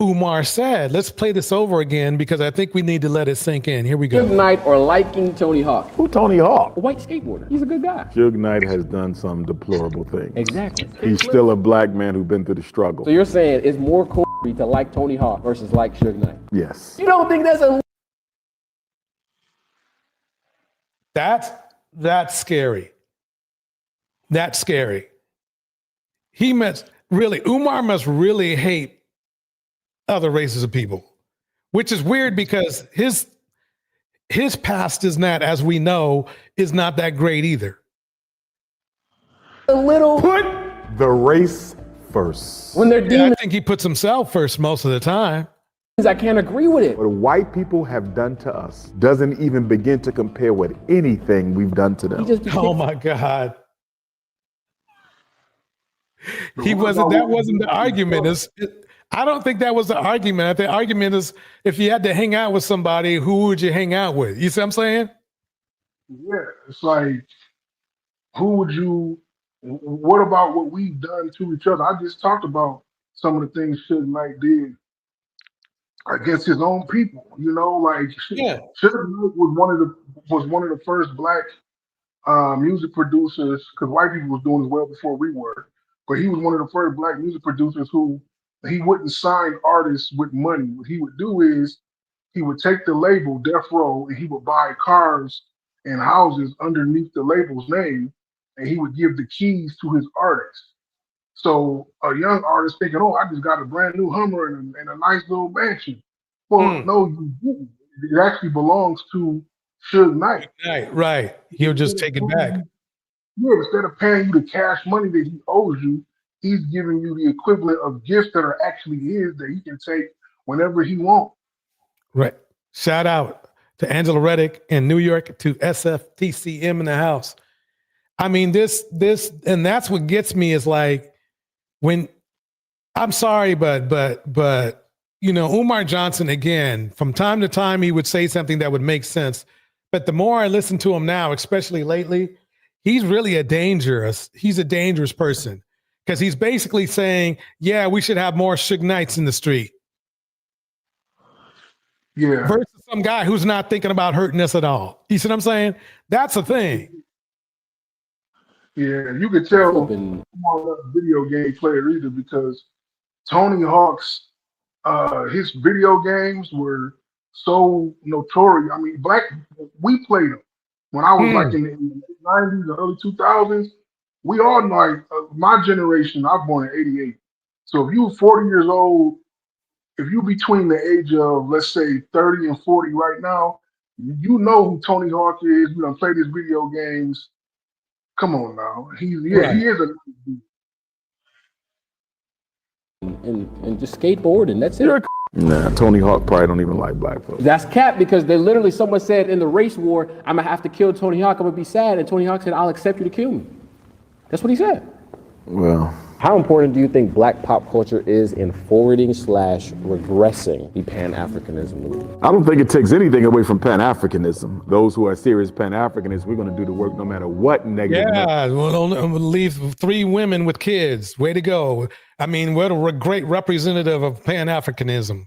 Umar said. Let's play this over again because I think we need to let it sink in. Here we go. Suge Knight or liking Tony Hawk? Who Tony Hawk? A white skateboarder. He's a good guy. Suge Knight has done some deplorable things. Exactly. He's still a black man who's been through the struggle. So you're saying it's more cool to like Tony Hawk versus like Suge Knight? Yes. You don't think that's a... That's scary. That's scary. Umar must really hate other races of people, which is weird because his past is not, as we know, is not that great either. A little. Put the race first. When they're Yeah, I demons, think he puts himself first most of the time. I can't agree with it. What white people have done to us doesn't even begin to compare with anything we've done to them. Oh my God. That wasn't the argument. I don't think that was the argument. The argument is if you had to hang out with somebody, who would you hang out with? You see what I'm saying? Yeah, it's like, what about what we've done to each other? I just talked about some of the things Suge Knight did against his own people. You know, like Yeah. Suge Knight was one of the first black music producers, because white people was doing it well before we were. But he was one of the first black music producers who he wouldn't sign artists with money. What he would do is he would take the label Death Row and he would buy cars and houses underneath the label's name, and he would give the keys to his artists. So a young artist thinking, "Oh, I just got a brand new Hummer and a nice little mansion." Well, no, you didn't. It actually belongs to Suge Knight. Right. He'll just take it back. Yeah, instead of paying you the cash money that he owes you, he's giving you the equivalent of gifts that are actually his that he can take whenever he wants. Right. Shout out to Angela Reddick in New York, to SFTCM in the house. I mean, this, and that's what gets me is like, when, I'm sorry, but, you know, Umar Johnson, again, from time to time, he would say something that would make sense. But the more I listen to him now, especially lately, he's really he's a dangerous person, because he's basically saying, yeah, we should have more Suge Knights in the street. Yeah. Versus some guy who's not thinking about hurting us at all. You see what I'm saying? That's the thing. Yeah, you could tell I'm not a video game player either, because Tony Hawk's his video games were so notorious. I mean, we played them when I was like in the 90s, the early 2000s. We all know, like my generation, I was born in 88. So if you were 40 years old, if you between the age of, let's say, 30 and 40 right now, you know who Tony Hawk is. You done played his video games. Come on now. He is a and just skateboard, and that's it. Nah, Tony Hawk probably don't even like black folks. That's cap, because they literally, someone said in the race war, I'm gonna have to kill Tony Hawk, I'm gonna be sad, and Tony Hawk said, I'll accept you to kill me. That's what he said. Well, how important do you think black pop culture is in forwarding / regressing the Pan-Africanism movement? I don't think it takes anything away from Pan-Africanism. Those who are serious Pan-Africanists, we're going to do the work no matter what negative. Yeah, we'll leave 3 women with kids. Way to go. I mean, what a great representative of Pan-Africanism.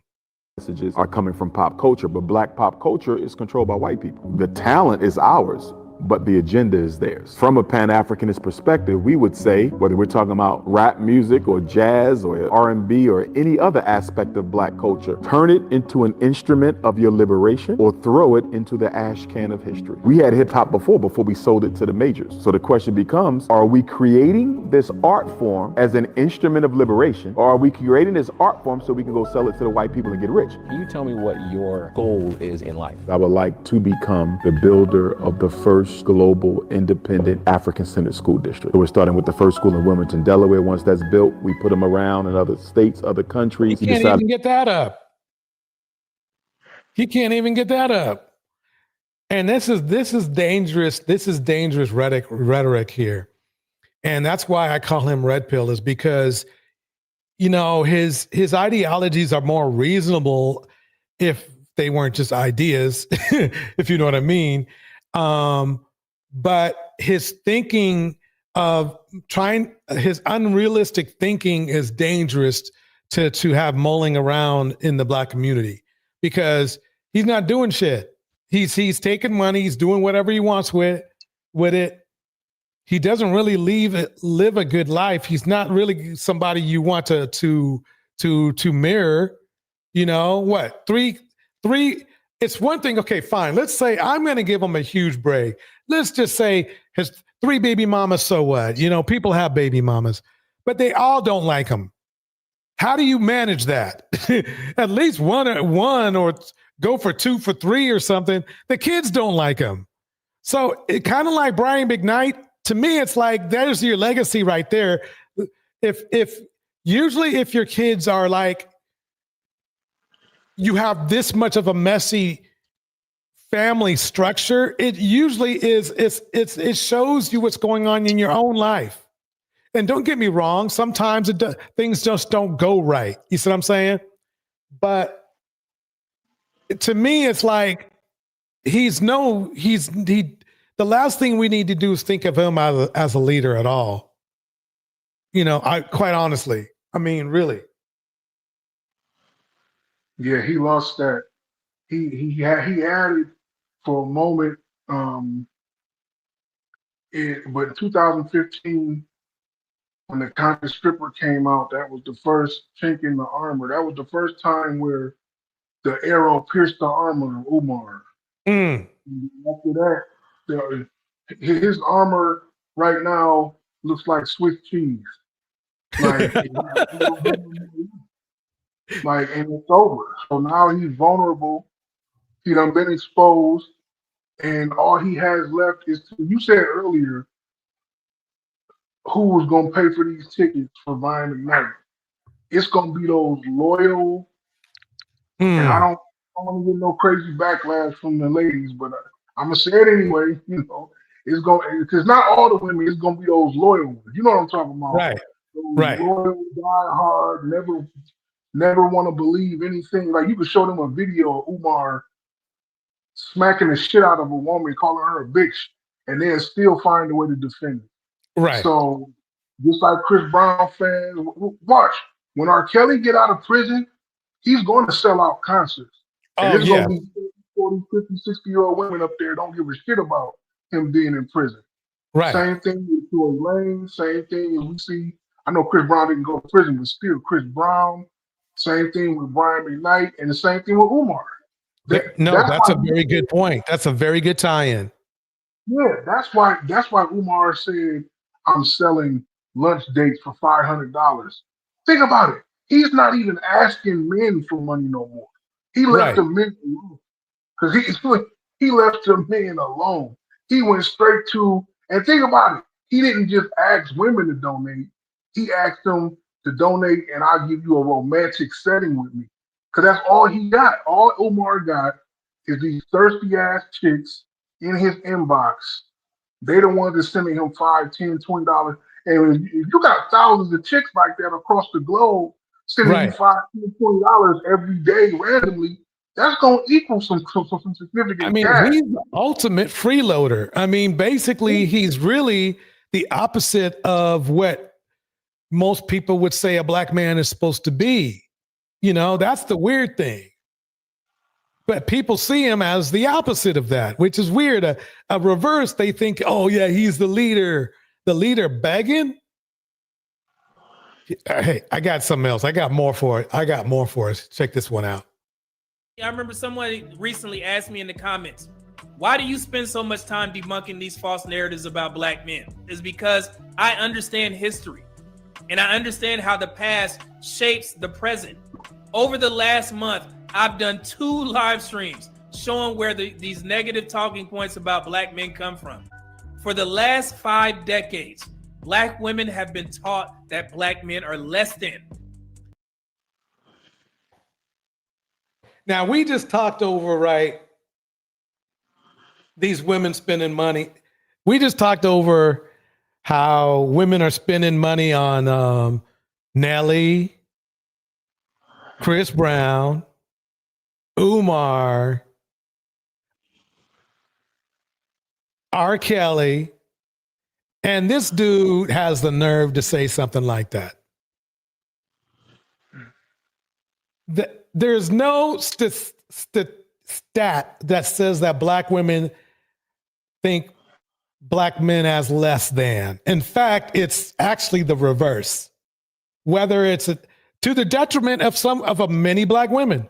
Messages are coming from pop culture, but black pop culture is controlled by white people. The talent is ours, but the agenda is theirs. From a Pan-Africanist perspective, we would say, whether we're talking about rap music or jazz or R&B or any other aspect of black culture, turn it into an instrument of your liberation or throw it into the ash can of history. We had hip hop before we sold it to the majors. So the question becomes, are we creating this art form as an instrument of liberation, or are we creating this art form so we can go sell it to the white people and get rich? Can you tell me what your goal is in life? I would like to become the builder of the first global independent African-centered school district. We're starting with the first school in Wilmington, Delaware. Once that's built, we put them around in other states, other countries. He can't even get that up. He can't even get that up. And this is dangerous. This is dangerous rhetoric here. And that's why I call him Red Pill, is because, you know, his ideologies are more reasonable if they weren't just ideas, if you know what I mean. But his thinking his unrealistic thinking is dangerous to have mulling around in the black community, because he's not doing shit. He's taking money. He's doing whatever he wants with it. He doesn't really live a good life. He's not really somebody you want to mirror. You know what? Three. It's one thing. Okay, fine. Let's say I'm going to give him a huge break. Let's just say his 3 baby mamas. So what? You know, people have baby mamas, but they all don't like him. How do you manage that? At least one or go for 2 for 3 or something, the kids don't like him. So it kind of like Brian McKnight, to me, it's like there's your legacy right there. If usually if your kids are like, you have this much of a messy family structure, it usually is it shows you what's going on in your own life. And don't get me wrong, sometimes things just don't go right. You see what I'm saying? But to me, it's like the last thing we need to do is think of him as a leader at all. I quite honestly, I mean, really. Yeah, he lost that. He added for a moment, but in 2015, when the Conscious Stripper came out, that was the first chink in the armor. That was the first time where the arrow pierced the armor of Umar. Mm. After that, his armor right now looks like Swiss cheese. Like, and it's over. So now he's vulnerable. He done been exposed, and all he has left is you said earlier, who was gonna pay for these tickets for Brian McKnight? It's gonna be those loyal, and I don't want to get no crazy backlash from the ladies, but I'm gonna say it anyway. It's going because not all the women. It's gonna be those loyal ones. You know what I'm talking about? Right. Those Right. loyal, die hard, never want to believe anything. Like you could show them a video of Umar smacking the shit out of a woman, calling her a bitch, and then still find a way to defend it. Right. So just like Chris Brown fans, watch when R. Kelly get out of prison, he's going to sell out concerts. And there's going to be 40, 50, 60-year-old women up there don't give a shit about him being in prison. Right. Same thing with Tory Lane. Same thing as we see. I know Chris Brown didn't go to prison, but still Chris Brown. Same thing with Brian McKnight, and the same thing with Umar. That's a very good point. That's a very good tie-in. Yeah, that's why Umar said, I'm selling lunch dates for $500. Think about it. He's not even asking men for money no more. He left the men alone. Because he left the men alone. He went straight to, and think about it. He didn't just ask women to donate. He asked them to donate, and I'll give you a romantic setting with me. Because that's all he got. All Umar got is these thirsty ass chicks in his inbox. They the ones that's sending him $5, $10, $20. And if you got thousands of chicks like that across the globe sending you $5, $10, $20 every day randomly, that's gonna equal some significant I mean, cash. he's the ultimate freeloader. I mean, basically, he's really the opposite of what most people would say a black man is supposed to be. That's the weird thing. But people see him as the opposite of that, which is weird. A reverse, they think, oh, yeah, he's the leader begging. Hey, I got something else. I got more for us. Check this one out. I remember someone recently asked me in the comments, why do you spend so much time debunking these false narratives about black men? It's because I understand history and I understand how the past shapes the present. Over the last month, I've done 2 live streams showing where these negative talking points about black men come from. For the last 5 decades, black women have been taught that black men are less than. Now, we just talked over, these women spending money. We just talked over how women are spending money on Nelly, Chris Brown, Umar, R. Kelly, and this dude has the nerve to say something like that. There's no stat that says that black women think black men as less than. In fact, it's actually the reverse. Whether it's to the detriment of many black women.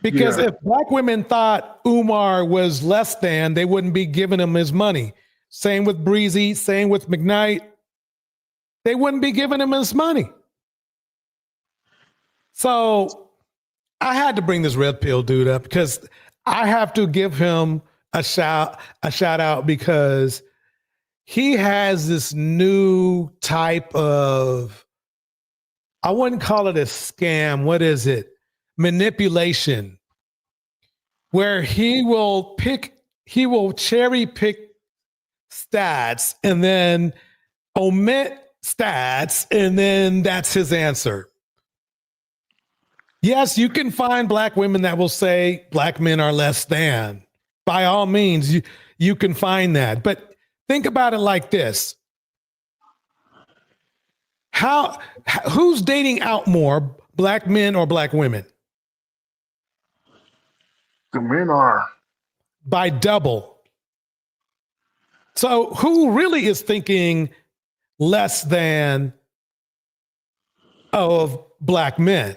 Because if black women thought Umar was less than, they wouldn't be giving him his money. Same with Breezy, same with McKnight. They wouldn't be giving him his money. So I had to bring this red pill dude up because I have to give him a shout out because he has this new type of, I wouldn't call it a scam. What is it? Manipulation, where he will cherry pick stats and then omit stats, and then that's his answer. Yes, you can find black women that will say black men are less than. By all means, you can find that. But think about it like this. Who's dating out more, black men or black women? The men are. By double. So who really is thinking less than of black men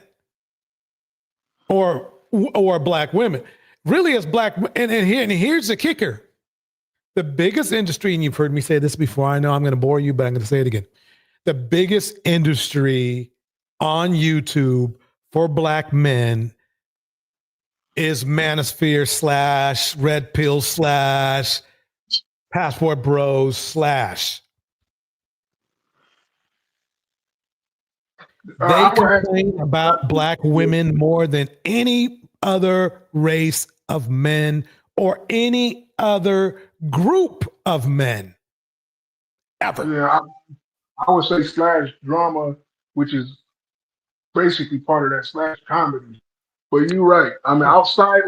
or black women? Really is black, and here's the kicker. The biggest industry, and you've heard me say this before, I know I'm going to bore you, but I'm going to say it again. The biggest industry on YouTube for black men is Manosphere / Red Pill / Passport Bros / They complain about black women more than any other race of men or any other group of men ever. Yeah, I would say / drama, which is basically part of that / comedy. But you're right. I mean, outside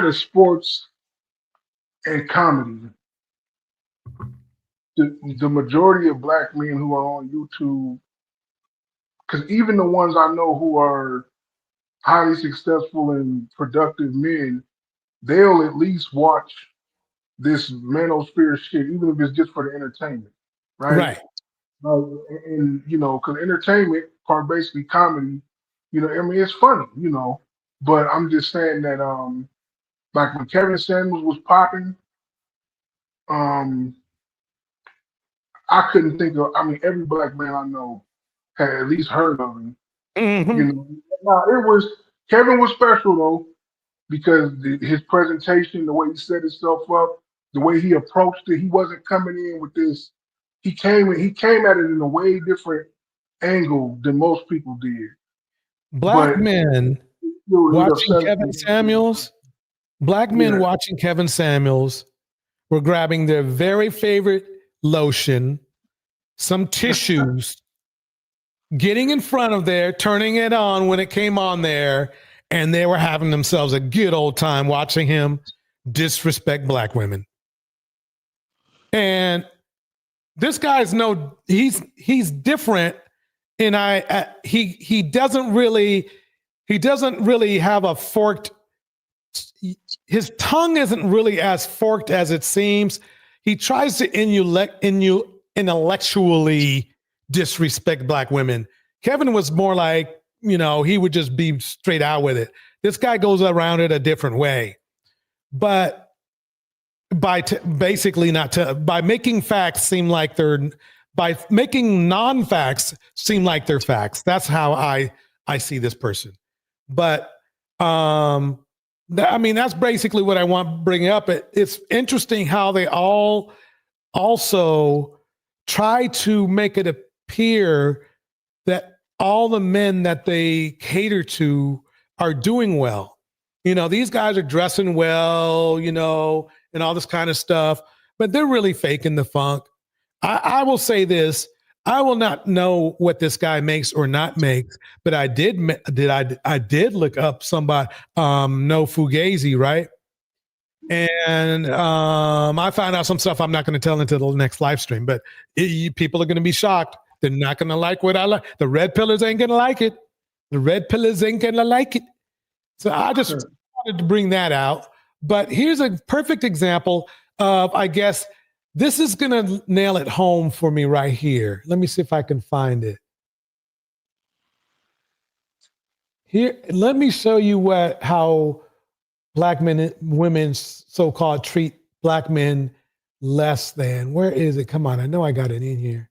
of sports and comedy, the majority of black men who are on YouTube, because even the ones I know who are highly successful and productive men, they'll at least watch this manosphere shit, even if it's just for the entertainment, right? Right. And because entertainment part basically comedy, I mean it's funny, but I'm just saying that like when Kevin Samuels was popping, I couldn't think of. I mean, every black man I know had at least heard of him. Now, Kevin was special though because his presentation, the way he set himself up, the way he approached it, he wasn't coming in with this. He came at it in a way different angle than most people did. Black men watching Kevin Samuels, were grabbing their very favorite lotion, some tissues, getting in front of there, turning it on when it came on there, and they were having themselves a good old time watching him disrespect black women. And this guy's he's different, and he doesn't really have a forked. His tongue isn't really as forked as it seems. He tries to intellectually disrespect black women. Kevin was more like, he would just be straight out with it. This guy goes around it a different way. But by making facts seem like by making non-facts seem like they're facts. That's how I see this person. But that's basically what I want to bring up. It's interesting how they all also try to make it appear that all the men that they cater to are doing well. These guys are dressing well, and all this kind of stuff, but they're really faking the funk. I will say this. I will not know what this guy makes or not makes, but I did look up somebody, No Fugazi, right? And I found out some stuff I'm not going to tell until the next live stream, but people are going to be shocked. They're not going to like what I like. The red pillars ain't going to like it. The red pillars ain't going to like it. So I just wanted to bring that out. But here's a perfect example of, I guess, this is going to nail it home for me right here. Let me see if I can find it. Here, let me show you how black men, women so-called treat black men less than. Where is it? Come on, I know I got it in here.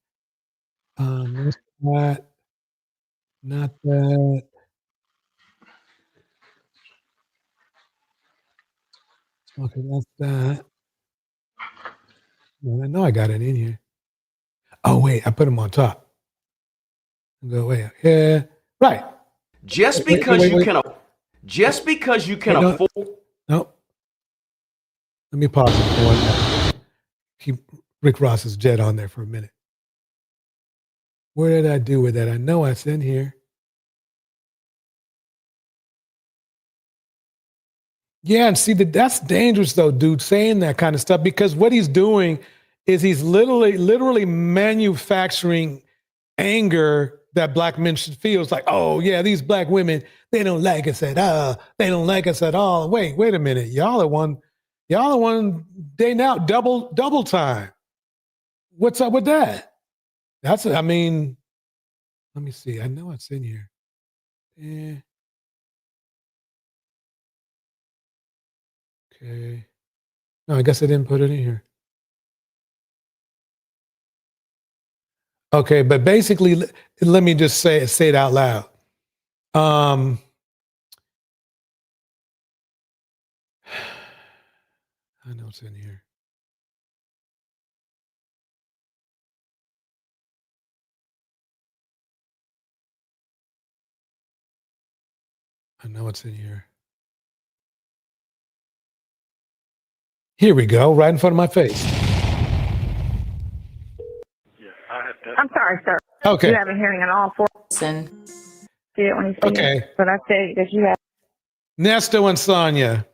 Not that. Okay, that's that. Well, I know I got it in here. Oh wait, I put them on top. Go away. Yeah, right. Just because you can, just because you can afford. No. Let me pause it for 1 minute. Keep Rick Ross's jet on there for a minute. Where did I do with that? I know it's in here. Yeah, and see that's dangerous though, dude, saying that kind of stuff, because what he's doing is he's literally manufacturing anger that black men should feel. It's like, oh yeah, these black women, they don't like us at all. They don't like us at all. Wait a minute. Y'all are one day now, double time. What's up with that? Let me see. I know it's in here. Okay. No, I guess I didn't put it in here. Okay, but basically, let me just say it out loud. I know it's in here. I know it's in here. Here we go, right in front of my face. I'm sorry, sir. Okay. You have a hearing on all four. And see it when you see Okay. it. But I say that you have. Nesto and Sonia.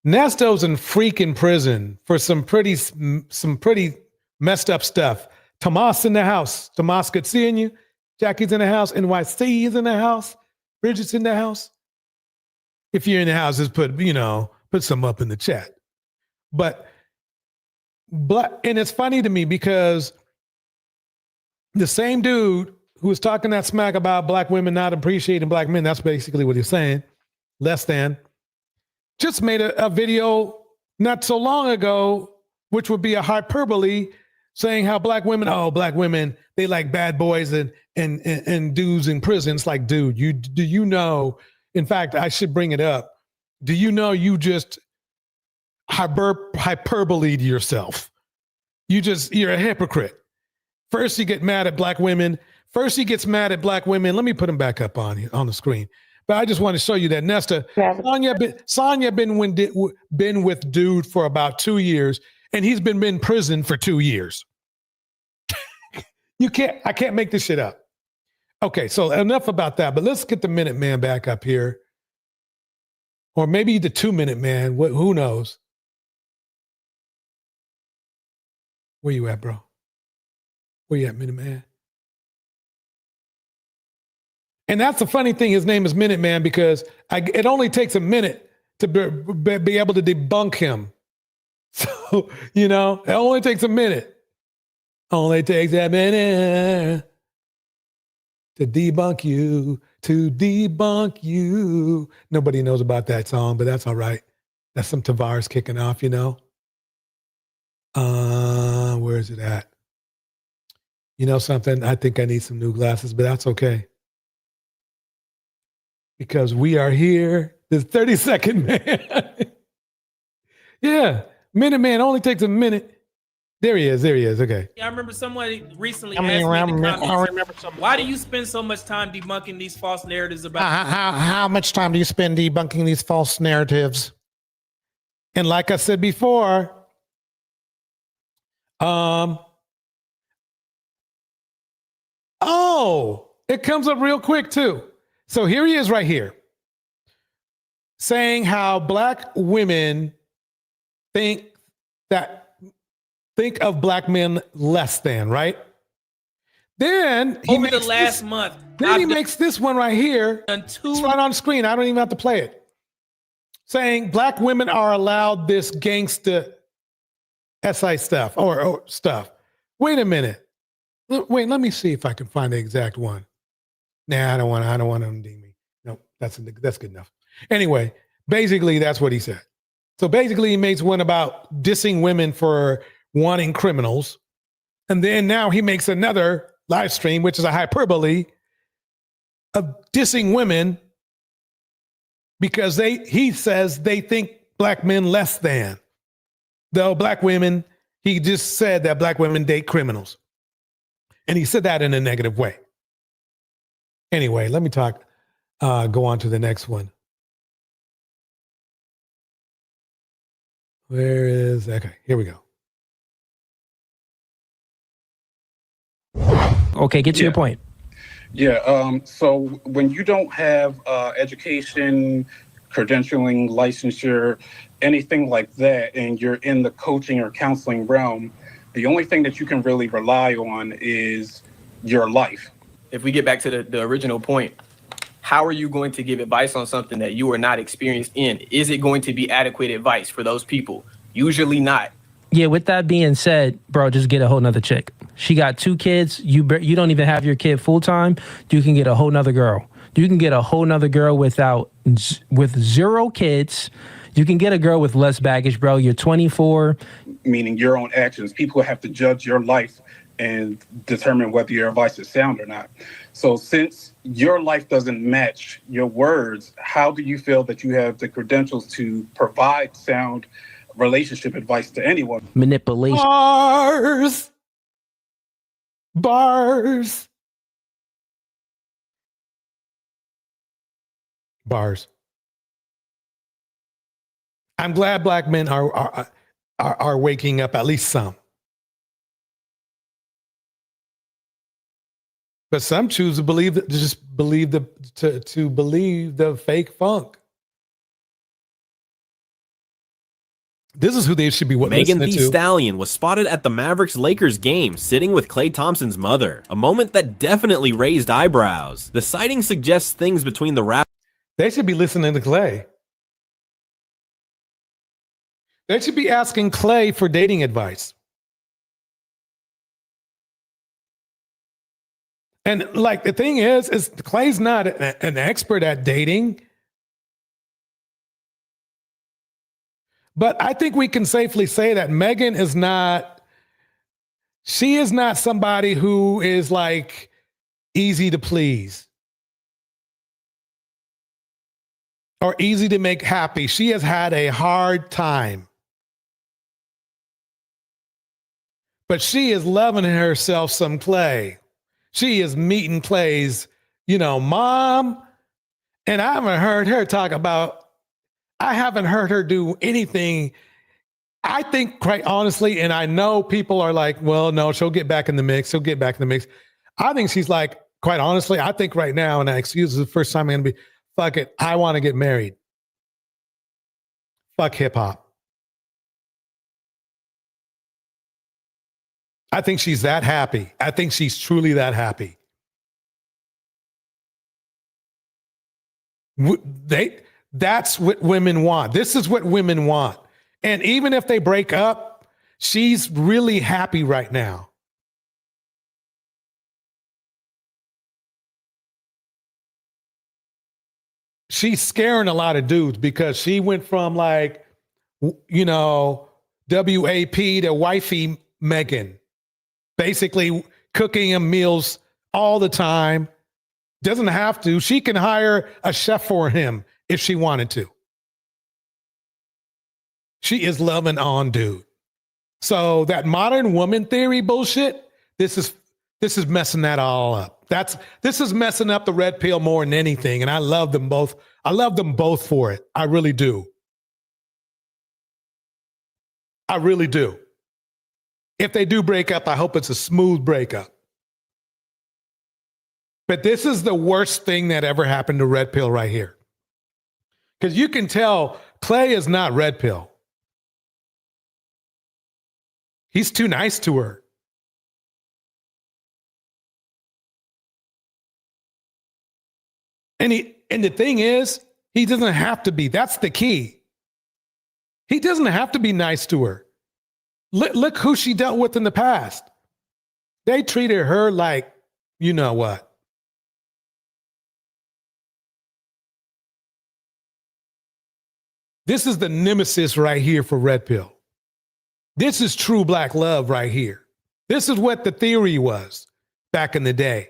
Nesto's in freaking prison for some pretty messed up stuff. Tomas in the house. Tomas, good seeing you. Jackie's in the house. NYC is in the house. Bridget's in the house. If you're in the house, just put some up in the chat. But and it's funny to me because the same dude who was talking that smack about black women not appreciating black men, that's basically what he's saying, less than, just made a video not so long ago, which would be a hyperbole, saying how black women, they like bad boys and dudes in prison. It's like, dude, do you know, in fact, I should bring it up. Do you know you just hyperbole to yourself? You're a hypocrite. First, you get mad at black women. First, he gets mad at black women. Let me put him back up on the screen. But I just want to show you that Nesta, Sonia been with dude for about 2 years, and he's been in prison for 2 years. I can't make this shit up. Okay, so enough about that. But let's get the Minute Man back up here, or maybe the 2 Minute Man. Who knows? Where you at, bro? Where you at, Minute Man? And that's the funny thing. His name is Minute Man because it only takes a minute to be able to debunk him. So, it only takes a minute. Only takes a minute to debunk you. Nobody knows about that song, but that's all right. That's some Tavares kicking off, Where is it at? You know something? I think I need some new glasses, but that's okay. Because we are here. The 30-second man. Yeah. Minute Man only takes a minute. There he is. Okay. I remember someone recently asked me in the comments, why do you spend so much time debunking these false narratives about how much time do you spend debunking these false narratives? And like I said before, it comes up real quick too. So here he is right here saying how black women think of black men less than, right? Then he over the last month. Then he makes this one right here. It's right on screen. I don't even have to play it. Saying black women are allowed this gangsta SI stuff or stuff. Wait a minute. Wait, let me see if I can find the exact one. Nah, I don't want him to ding me. No, that's good enough. Anyway, basically that's what he said. So basically he makes one about dissing women for wanting criminals. And then now he makes another live stream, which is a hyperbole of dissing women because he says they think black men less than. Though black women, he just said that black women date criminals. And he said that in a negative way. Anyway, let me go on to the next one. Okay, here we go. Okay, get to your point. Yeah. So when you don't have education, credentialing, licensure, anything like that, and you're in the coaching or counseling realm, the only thing that you can really rely on is your life. If we get back to the original point, how are you going to give advice on something that you are not experienced in? Is it going to be adequate advice for those people? Usually not. Yeah, with that being said, bro, just get a whole nother chick. She got 2 kids. You don't even have your kid full time. You can get a whole nother girl. You can get a whole nother girl with 0 kids. You can get a girl with less baggage, bro. You're 24. Meaning your own actions. People have to judge your life and determine whether your advice is sound or not. So since your life doesn't match your words, how do you feel that you have the credentials to provide sound relationship advice to anyone? Manipulation. Bars. I'm glad black men are waking up, at least some. But some choose to believe to believe the fake funk. This is who they should be Megan listening Thee to. Stallion was spotted at the Mavericks-Lakers game, sitting with Klay Thompson's mother. A moment that definitely raised eyebrows. The sighting suggests things between the rap. They should be listening to Klay. They should be asking Klay for dating advice. And like the thing is Klay's not an expert at dating. But I think we can safely say that Megan is not somebody who is like easy to please or easy to make happy. She has had a hard time. But she is loving herself some Klay. She is meeting Klay's, mom. And I haven't heard her do anything. I think, quite honestly, and I know people are like, well, no, she'll get back in the mix. I think she's like, quite honestly, I think right now, and excuse the first time I'm going to be, fuck it, I want to get married. Fuck hip hop. I think she's that happy. I think she's truly that happy. That's what women want. This is what women want. And even if they break up, she's really happy right now. She's scaring a lot of dudes because she went from WAP to wifey Megan. Basically cooking him meals all the time. Doesn't have to. She can hire a chef for him if she wanted to. She is loving on dude. So that modern woman theory bullshit, this is messing that all up. This is messing up the red pill more than anything. And I love them both. I love them both for it. I really do. I really do. If they do break up, I hope it's a smooth breakup. But this is the worst thing that ever happened to Red Pill right here. Because you can tell Klay is not Red Pill. He's too nice to her. And the thing is, he doesn't have to be. That's the key. He doesn't have to be nice to her. Look who she dealt with in the past. They treated her like, you know what? This is the nemesis right here for Red Pill. This is true black love right here. This is what the theory was back in the day.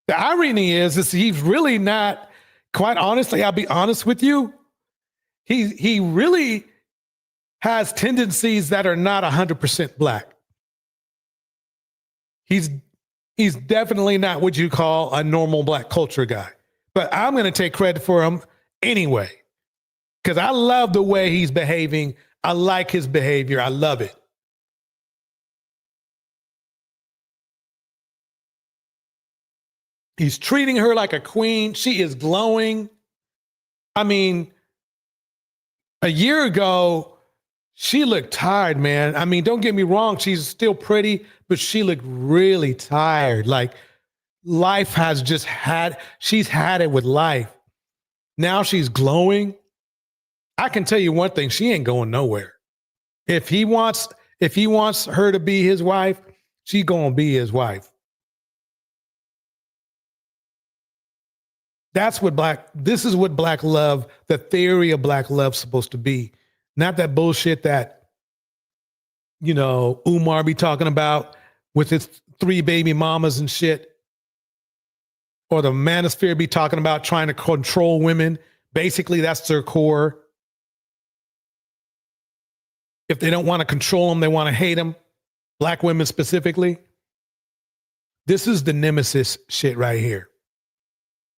The irony is he's really not, quite honestly, I'll be honest with you, he really has tendencies that are not 100% black. He's definitely not what you call a normal black culture guy. But I'm going to take credit for him anyway, because I love the way he's behaving. I like his behavior. I love it. He's treating her like a queen. She is glowing. I mean, a year ago, she looked tired, man. I mean, don't get me wrong. She's still pretty, but she looked really tired. Like life has just she's had it with life. Now she's glowing. I can tell you one thing, she ain't going nowhere. If he wants her to be his wife, she's going to be his wife. This is what black love, the theory of black love, supposed to be. Not that bullshit that, Umar be talking about with his 3 baby mamas and shit. Or the manosphere be talking about trying to control women. Basically, that's their core. If they don't want to control them, they want to hate them. Black women specifically. This is the nemesis shit right here.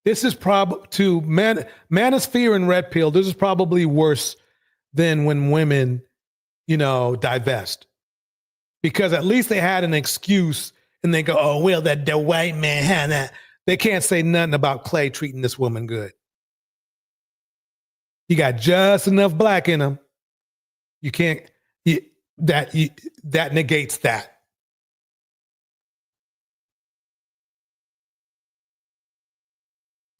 This is probably to manosphere and red pill. This is probably worse than when women, divest, because at least they had an excuse and they go, "Oh well, that the white man had that." They can't say nothing about Clay treating this woman good. You got just enough black in him. You can't. That negates that.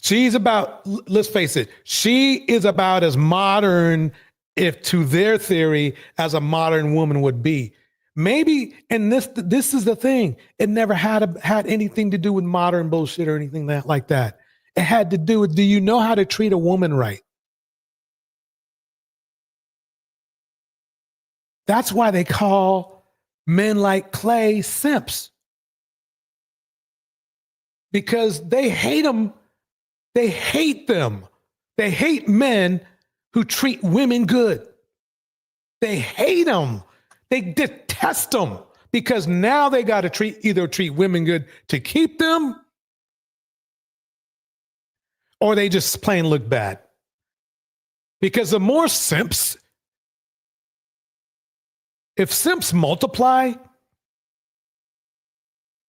She's about, let's face it, she is about as modern, if to their theory, as a modern woman would be. Maybe, and this is the thing, it never had anything to do with modern bullshit or anything like that. It had to do with, do you know how to treat a woman right? That's why they call men like Clay simps. Because they hate them. They hate them. They hate men who treat women good. They hate them. They detest them because now they got to either treat women good to keep them, or they just plain look bad. Because the more simps, if simps multiply,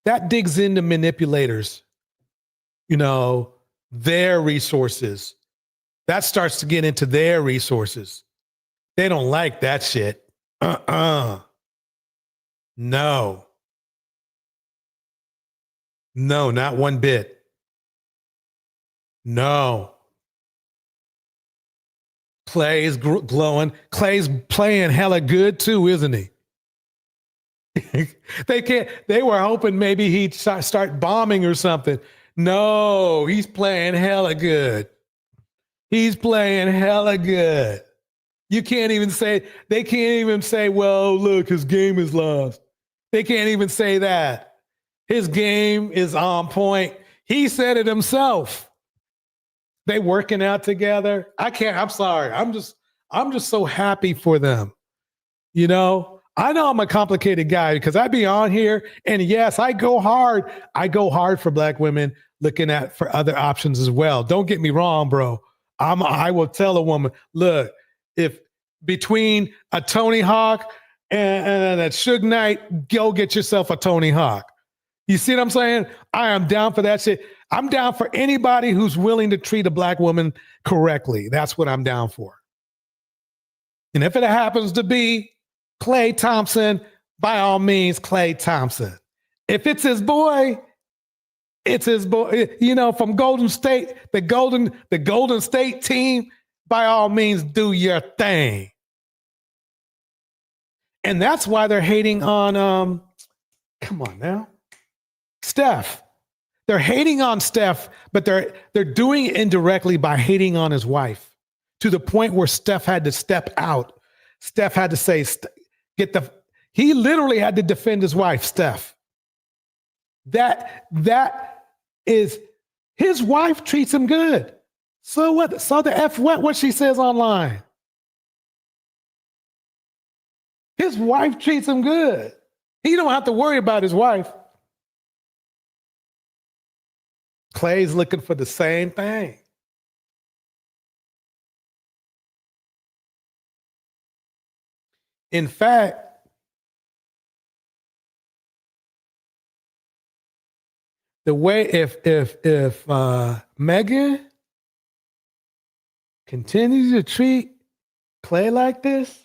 that digs into manipulators, their resources. That starts to get into their resources. They don't like that shit. No. No, not one bit. No. Clay is glowing. Clay's playing hella good too, isn't he? They were hoping maybe he'd start bombing or something. No, he's playing hella good. He's playing hella good. They can't even say, well, look, his game is lost. They can't even say that. His game is on point. He said it himself. They working out together. I'm sorry. I'm just so happy for them. I know I'm a complicated guy because I be on here and yes, I go hard. I go hard for black women, looking for other options as well. Don't get me wrong, bro. I will tell a woman, look, if between a Tony Hawk and a Suge Knight, go get yourself a Tony Hawk. You see what I'm saying? I am down for that shit. I'm down for anybody who's willing to treat a black woman correctly. That's what I'm down for. And if it happens to be Clay Thompson, by all means, Clay Thompson. If it's his boy, it's his boy. From Golden State, the Golden State team, by all means, do your thing. And that's why they're hating on, come on now, Steph. They're hating on Steph, but they're doing it indirectly by hating on his wife, to the point where Steph had to step out. Steph had to say, he literally had to defend his wife, Steph. That is, his wife treats him good. So what? So the what she says online. His wife treats him good. He don't have to worry about his wife. Clay's looking for the same thing. In fact, the way if Megan continues to treat Clay like this,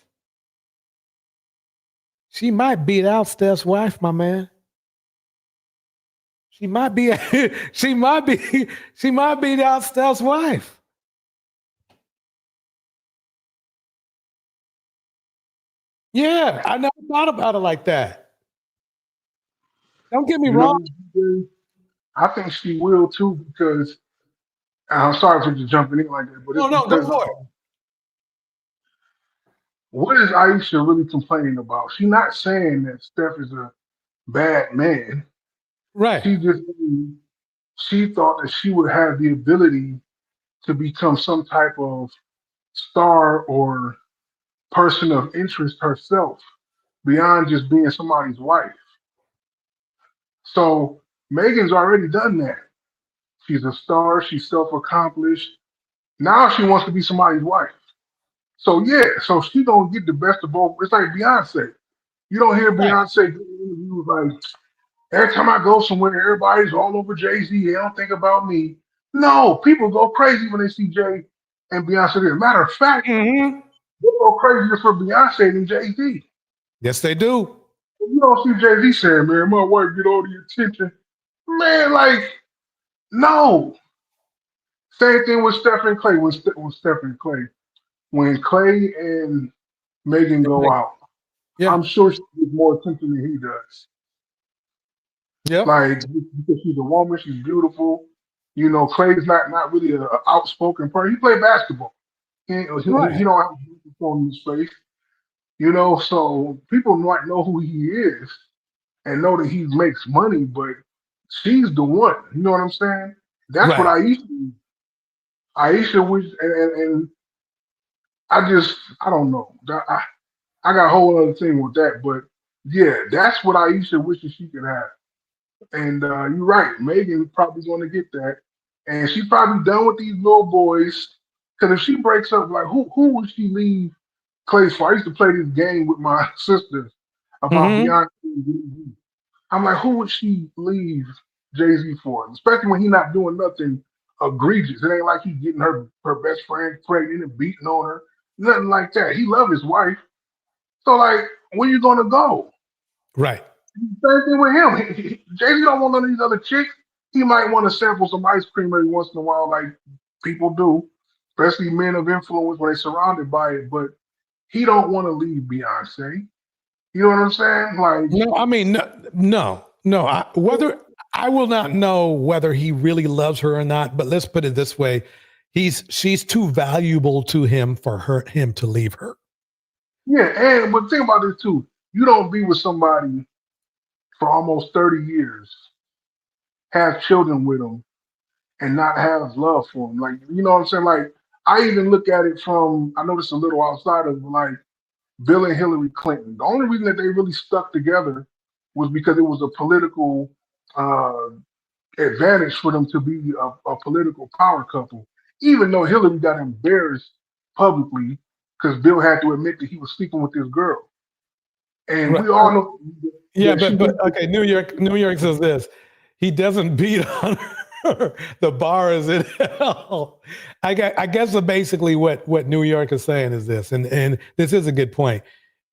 she might beat out Steph's wife, my man. She might be she might beat out Steph's wife. Yeah, I never thought about it like that. Don't get me wrong. I think she will too because I'm sorry for just jumping in like that, but it's No, go because for it. what is Aisha really complaining about? She's not saying that Steph is a bad man. Right. She just she thought that she would have the ability to become some type of star or person of interest herself beyond just being somebody's wife. So Megan's already done that. She's a star, she's self-accomplished. Now she wants to be somebody's wife. So yeah, so she gonna get the best of both. It's like Beyonce. You don't hear Beyonce do interviews like every time I go somewhere, everybody's all over Jay-Z. They don't think about me. No, people go crazy when they see Jay and Beyonce. As a matter of fact, they go crazier for Beyonce than Jay-Z. Yes, they do. You don't see Jay-Z saying, man, my wife get all the attention. Man, like, no. Same thing with Steph and Clay. With Steph and Clay. When Clay and Megan go out, I'm sure she gets more attention than he does. Yep. Like, because she's a woman, she's beautiful. You know, Clay's not really an outspoken person. He played basketball. He don't have a phone in his face. You know, so people might know who he is and know that he makes money, but she's the one. You know what I'm saying? That's what Aisha wish, and I don't know. I got a whole other thing with that, but yeah, that's what Aisha wishes she could have. And you're right, Megan probably going to get that, and she's probably done with these little boys. Because if she breaks up, like who would she leave Clay's for? I used to play this game with my sisters about Beyonce and Jay-Z. I'm like, who would she leave Jay-Z for? Especially when he's not doing nothing egregious. It ain't like he's getting her best friend pregnant and beating on her. Nothing like that. He loves his wife. So like, where you gonna go? Right. Same thing with him. Jay-Z don't want none of these other chicks. He might want to sample some ice cream every once in a while, like people do, especially men of influence when they're surrounded by it. But he don't want to leave Beyonce. You know what I'm saying? Like, no, I mean, no. Whether I will not know whether he really loves her or not, but let's put it this way: she's too valuable to him for him to leave her. yeah, but think about this too. You don't be with somebody for almost 30 years, have children with them, and not have love for them. Like, you know what I'm saying? Like, I even look at it from, I know this a little outside of like Bill and Hillary Clinton. The only reason that they really stuck together was because it was a political advantage for them to be a political power couple. Even though Hillary got embarrassed publicly because Bill had to admit that he was sleeping with this girl. And we all know. Yeah, but okay, New York says this. He doesn't beat on her. The bar is in hell. I guess basically what New York is saying is this, and this is a good point.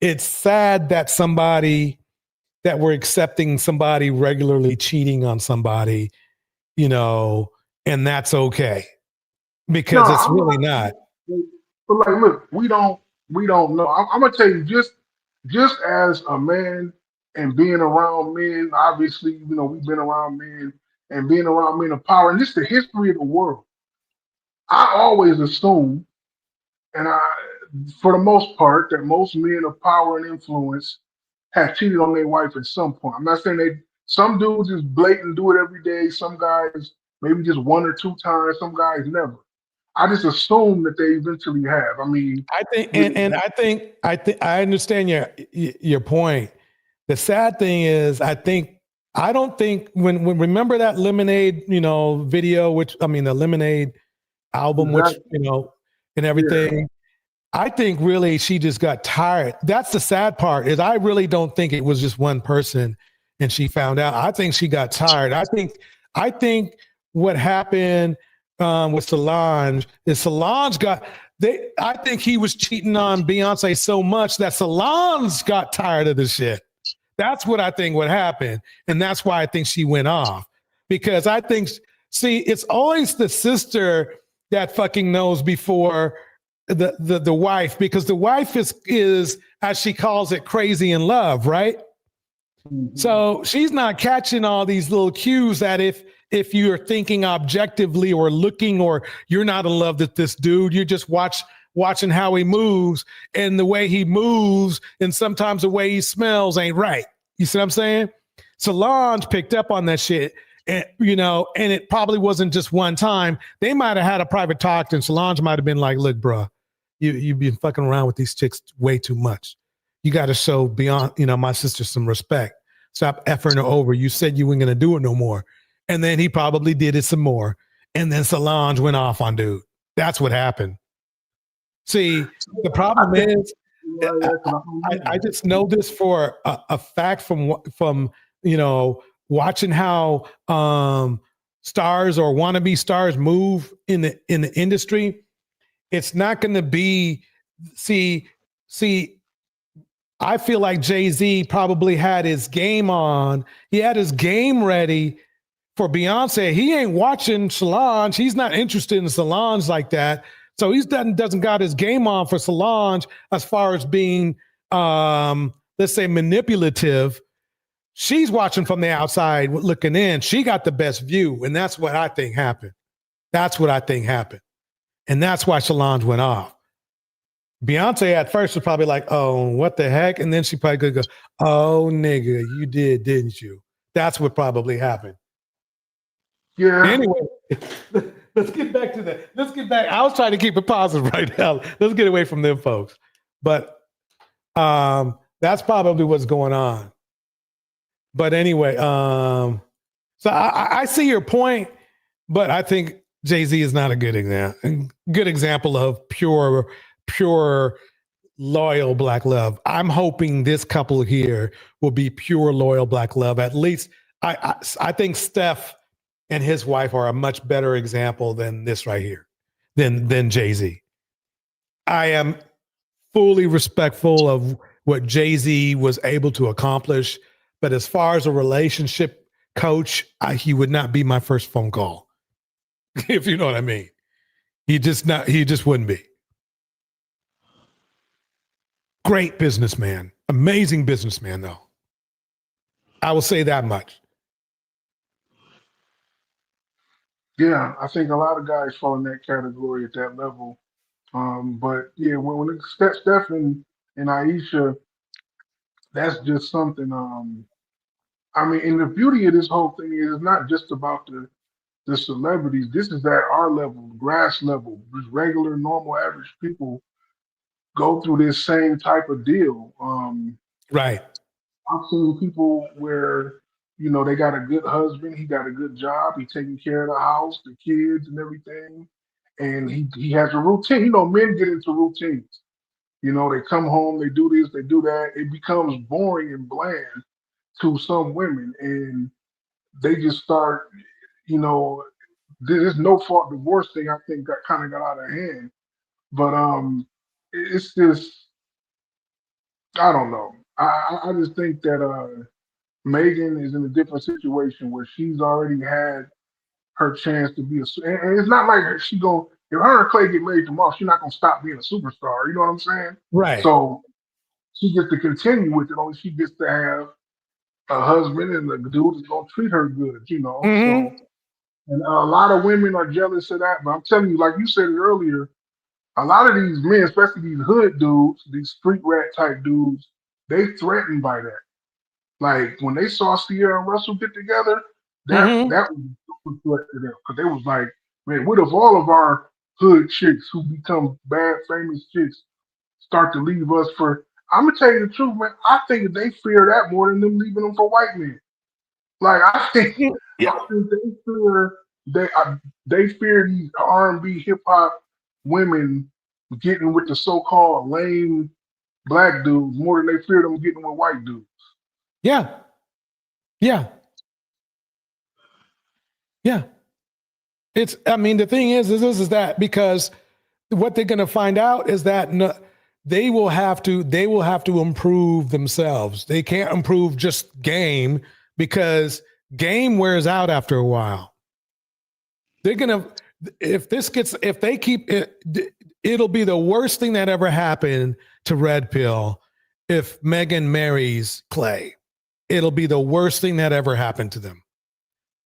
It's sad that we're accepting somebody regularly cheating on somebody, you know, and that's okay. Because it's really not. But like, look, we don't know. I'm gonna tell you, just as a man and being around men, obviously, you know, we've been around men and being around men of power, and this is the history of the world. I always assume, and for the most part, that most men of power and influence have cheated on their wife at some point. I'm not saying some dudes just blatant do it every day. Some guys maybe just one or two times. Some guys never. I just assume that they eventually have. I mean, I think, and I understand your point. The sad thing is, I don't think when remember that Lemonade, video, which I mean the Lemonade album, which exactly. and everything. I think really she just got tired. That's the sad part is I really don't think it was just one person and she found out. I think she got tired. I think what happened with Solange is Solange got I think he was cheating on Beyonce so much that Solange got tired of the shit. That's what I think would happen. And that's why I think she went off. Because I think, see, it's always the sister that fucking knows before the wife, because the wife is as she calls it, crazy in love, right? So she's not catching all these little cues that if you're thinking objectively or looking, or you're not in love with this dude, you're just watching how he moves, and the way he moves and sometimes the way he smells ain't right. You see what I'm saying? Solange picked up on that shit, and and it probably wasn't just one time. They might have had a private talk, and Solange might have been like, "Look, bro, you've been fucking around with these chicks way too much. You got to show beyond, my sister some respect. Stop effing her over. You said you weren't gonna do it no more." And then he probably did it some more, and then Solange went off on dude. That's what happened. See, the problem is, I just know this for a fact from watching how stars or wannabe stars move in the industry. It's not going to be. See, I feel like Jay-Z probably had his game on. He had his game ready for Beyonce. He ain't watching Solange. He's not interested in Solange like that. So he doesn't got his game on for Solange as far as being, let's say, manipulative. She's watching from the outside looking in. She got the best view. And that's what I think happened. That's what I think happened. And that's why Solange went off. Beyonce at first was probably like, "Oh, what the heck?" And then she probably could go, "Oh, nigga, you did, didn't you?" That's what probably happened. Yeah. Anyway, let's get back to that. Let's get back. I was trying to keep it positive right now. Let's get away from them folks. But that's probably what's going on. But anyway, so I see your point, but I think Jay-Z is not a good example of pure loyal black love. I'm hoping this couple here will be pure loyal black love. At least I think Steph and his wife are a much better example than this right here, than Jay-Z. I am fully respectful of what Jay-Z was able to accomplish, but as far as a relationship coach, he would not be my first phone call. If you know what I mean. He just wouldn't be. Great businessman, amazing businessman, though. I will say that much. Yeah, I think a lot of guys fall in that category at that level. But yeah, when it's Steph and Aisha, that's just something. I mean, and the beauty of this whole thing is it's not just about the celebrities. This is at our level, grass level, just regular, normal, average people go through this same type of deal. Right. I've seen people where, they got a good husband, he got a good job, he taking care of the house, the kids and everything. And he has a routine. Men get into routines. They come home, they do this, they do that. It becomes boring and bland to some women. And they just start, there's no fault divorce thing, I think got kind of got out of hand. But it's just, I don't know. I just think that Megan is in a different situation where she's already had her chance to be and it's not like if her and Clay get married tomorrow, she's not gonna stop being a superstar. You know what I'm saying? Right. So she gets to continue with it. Only she gets to have a husband and the dude is gonna treat her good. Mm-hmm. So and a lot of women are jealous of that. But I'm telling you, like you said it earlier, a lot of these men, especially these hood dudes, these street rat type dudes, they threatened by that. Like when they saw Sierra and Russell get together, that was a threat to them because they was like, man, what if all of our hood chicks who become bad famous chicks start to leave us for. I'm gonna tell you the truth, man. I think they fear that more than them leaving them for white men. Like I think they fear they fear these R&B hip hop women getting with the so-called lame black dudes more than they fear them getting with white dudes. Yeah. Yeah. Yeah. I mean, the thing is that because what they're going to find out is that they will have to improve themselves. They can't improve just game because game wears out after a while. They're going to, if they keep it, it'll be the worst thing that ever happened to Red Pill if Megan marries Clay. It'll be the worst thing that ever happened to them.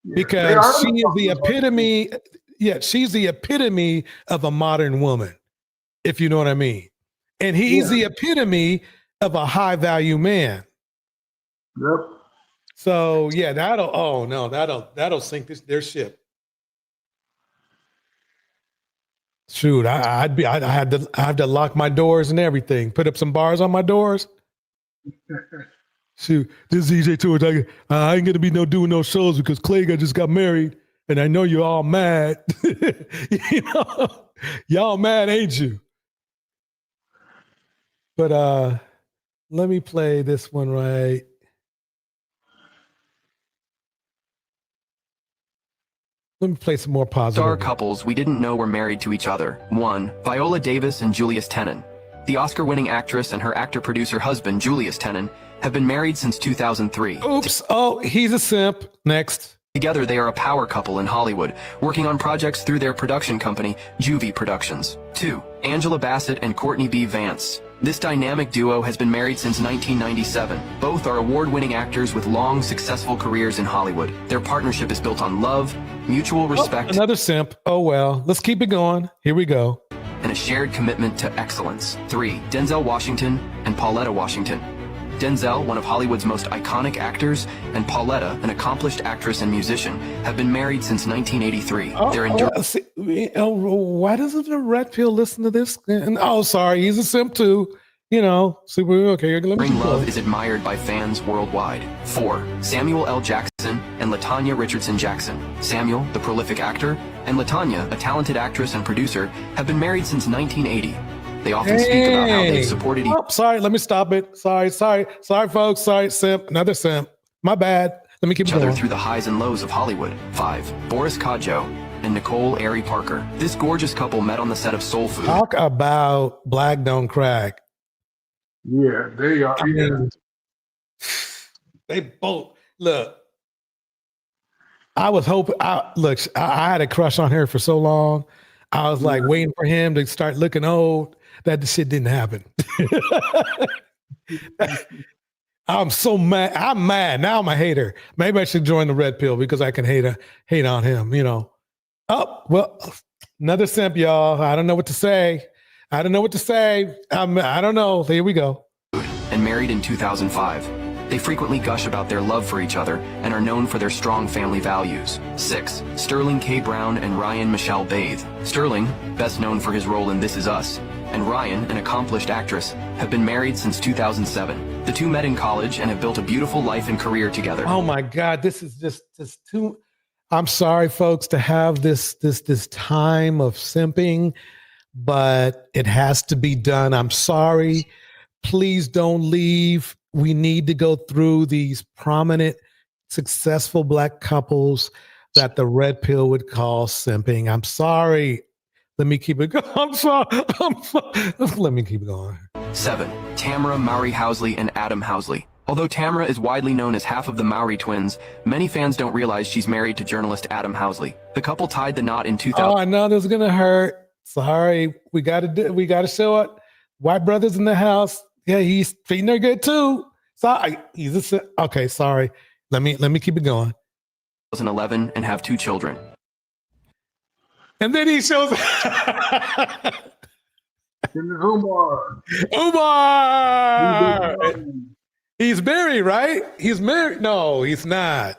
Yeah, because she is the epitome. Yeah, she's the epitome of a modern woman, if you know what I mean. And he's the epitome of a high value man. Yep. So yeah, that'll sink their ship. Shoot, I have to lock my doors and everything. Put up some bars on my doors. Shoot, this is EJ Tours. I ain't gonna be doing no shows because Clay just got married, and I know you're all mad. Y'all mad, ain't you? But let me play this one right. Let me play some more positive. Star couples we didn't know were married to each other. 1. Viola Davis and Julius Tenen. The Oscar-winning actress and her actor-producer husband, Julius Tenen, have been married since 2003. Oops. Oh, he's a simp. Next. Together, they are a power couple in Hollywood, working on projects through their production company, Juvie Productions. 2. Angela Bassett and Courtney B. Vance. This dynamic duo has been married since 1997. Both are award-winning actors with long, successful careers in Hollywood. Their partnership is built on love, mutual respect, another simp. Oh, well. Let's keep it going. Here we go. And a shared commitment to excellence. 3. Denzel Washington and Pauletta Washington. Denzel, one of Hollywood's most iconic actors, and Pauletta, an accomplished actress and musician, have been married since 1983. Why doesn't the Red Pill listen to this? Sorry, he's a simp too. Okay. Ring love is admired by fans worldwide. 4. Samuel L. Jackson and LaTanya Richardson Jackson. Samuel, the prolific actor, and LaTanya, a talented actress and producer, have been married since 1980. They often speak about how they've supported each other. Sorry, let me stop it. Sorry, folks. Sorry, simp. Another simp. My bad. Let me keep going. Through the highs and lows of Hollywood. 5. Boris Kodjoe and Nicole Ari Parker. This gorgeous couple met on the set of Soul Food. Talk about black don't crack. Yeah, they are. They both look. I was hoping. I had a crush on her for so long. I was like waiting for him to start looking old. That the shit didn't happen. I'm so mad. I'm mad. Now I'm a hater. Maybe I should join the Red Pill because I can hate on him, Oh, well, another simp, y'all. I don't know what to say. I don't know. Here we go. And married in 2005. They frequently gush about their love for each other and are known for their strong family values. 6. Sterling K. Brown and Ryan Michelle Bathe. Sterling, best known for his role in This Is Us, and Ryan, an accomplished actress, have been married since 2007. The two met in college and have built a beautiful life and career together. Oh my God, this is just too. I'm sorry, folks, to have this time of simping, but it has to be done. I'm sorry. Please don't leave. We need to go through these prominent, successful black couples that the Red Pill would call simping. I'm sorry. Let me keep it going. I'm sorry. Let me keep it going. 7. Tamara Mowry Housley and Adam Housley. Although Tamara is widely known as half of the Mowry twins, many fans don't realize she's married to journalist Adam Housley. The couple tied the knot in 2000. Oh, I know this is gonna hurt. Sorry, we gotta show it. White brothers in the house. Yeah, he's treating her good too. Sorry, okay. Sorry. Let me keep it going. 2011 and have 2 children. And then he shows Umar. He's married, right? He's married. No, he's not.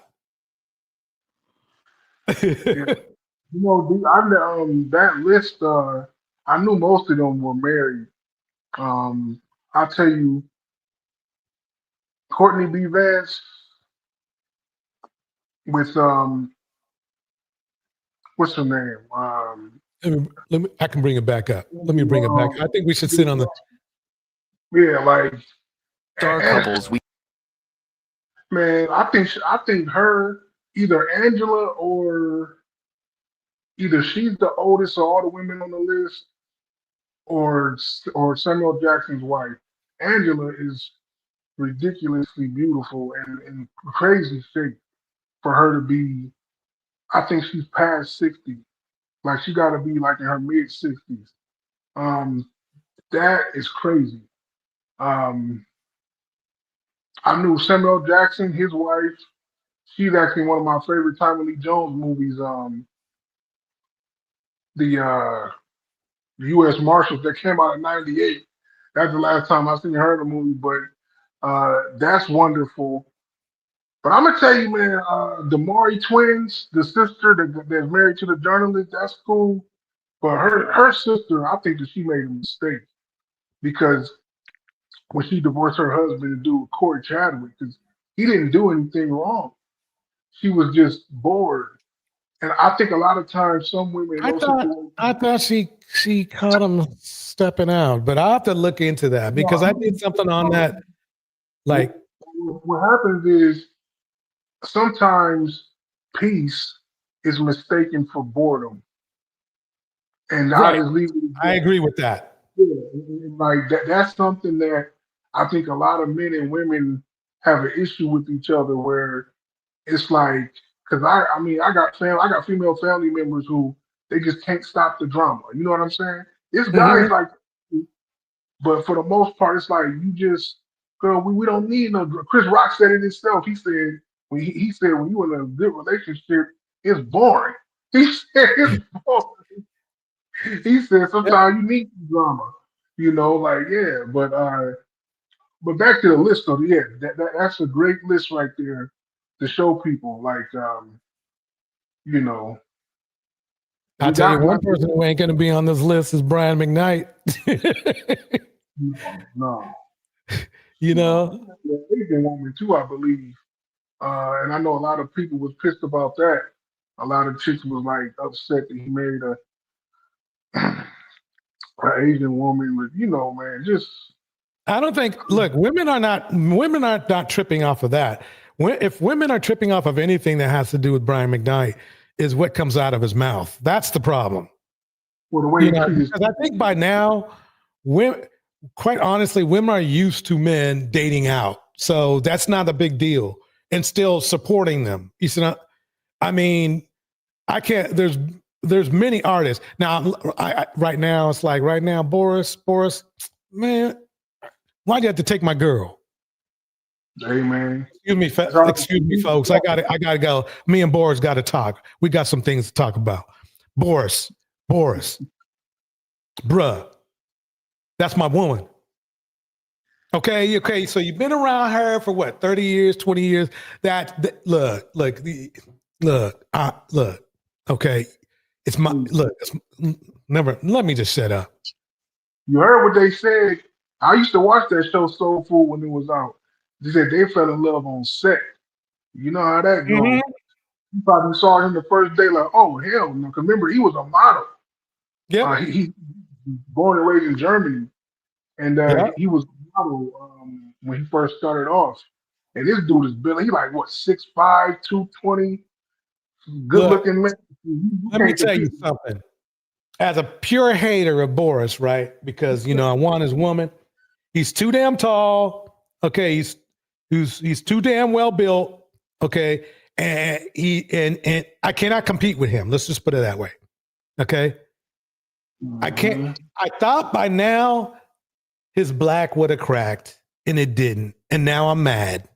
That list. I knew most of them were married. I'll tell you, Courtney B. Vance with what's her name? I can bring it back up. Let me bring it back. I think we should sit on the. Yeah, like Star couples. Man, I think her either Angela or either she's the oldest of all the women on the list, or Samuel Jackson's wife. Angela is ridiculously beautiful and in crazy shape for her to be. I think she's past 60. Like she got to be like in her mid 60s. Um, that is crazy. Um, I knew Samuel Jackson, his wife. She's actually one of my favorite Tommy Lee Jones movies. The U.S. Marshals that came out in '98. That's the last time I seen her in a movie, but that's wonderful. But I'm gonna tell you, man, the Maury twins, the sister that's married to the journalist, that's cool. But her sister, I think that she made a mistake because when she divorced her husband to do with Corey Chadwick, because he didn't do anything wrong. She was just bored. And I think a lot of times some women in I those thought situations. I thought she caught him stepping out, but I'll have to look into that because I did something on that. Like What happens is sometimes peace is mistaken for boredom. And I right, just leave it at I that. agree with that. Yeah, and like that's something that I think a lot of men and women have an issue with each other where it's like because I mean I got female family members who they just can't stop the drama. You know what I'm saying? It's guys like, but for the most part, it's like you just girl, we don't need no. Chris Rock said it himself. He said he said when you in a good relationship, it's boring. He said it's boring. He said sometimes you need some drama. You know, like yeah, but back to the list though, yeah, that's a great list right there to show people like you know, I'll we tell you got one person who ain't gonna be on this list is Brian McKnight. no. You know, Asian woman too, I believe. And I know a lot of people was pissed about that. A lot of chicks was like upset that he married a Asian woman, but you know, man, just I don't think. Look, women are not tripping off of that. If women are tripping off of anything that has to do with Brian McKnight, is what comes out of his mouth. That's the problem. for the way he treated. Because I think by now, women, quite honestly, women are used to men dating out, so that's not a big deal, and still supporting them. You see, I mean, I can't. There's many artists now. Right now, it's like right now, Boris, man. Why'd you have to take my girl? Hey man. Excuse me, folks. I gotta go. Me and Boris gotta talk. We got some things to talk about. Boris, bruh. That's my woman. Okay. So you've been around her for what, 30 years, 20 years? Look. Okay. It's my look. Never. Let me just shut up. You heard what they said. I used to watch that show Soul Food when it was out. They said they fell in love on set. You know how that goes. You probably saw him the first day, like, oh hell no. Because remember, he was a model. Yeah. He born and raised in Germany, and he was a model when he first started off. And this dude is Billy. He like what 6'5", 220, good looking man. Let me tell you something. As a pure hater of Boris, right? Because I want his woman. He's too damn tall. Okay, he's too damn well built. Okay, and and I cannot compete with him. Let's just put it that way. Okay, I can't. I thought by now his black would have cracked, and it didn't. And now I'm mad.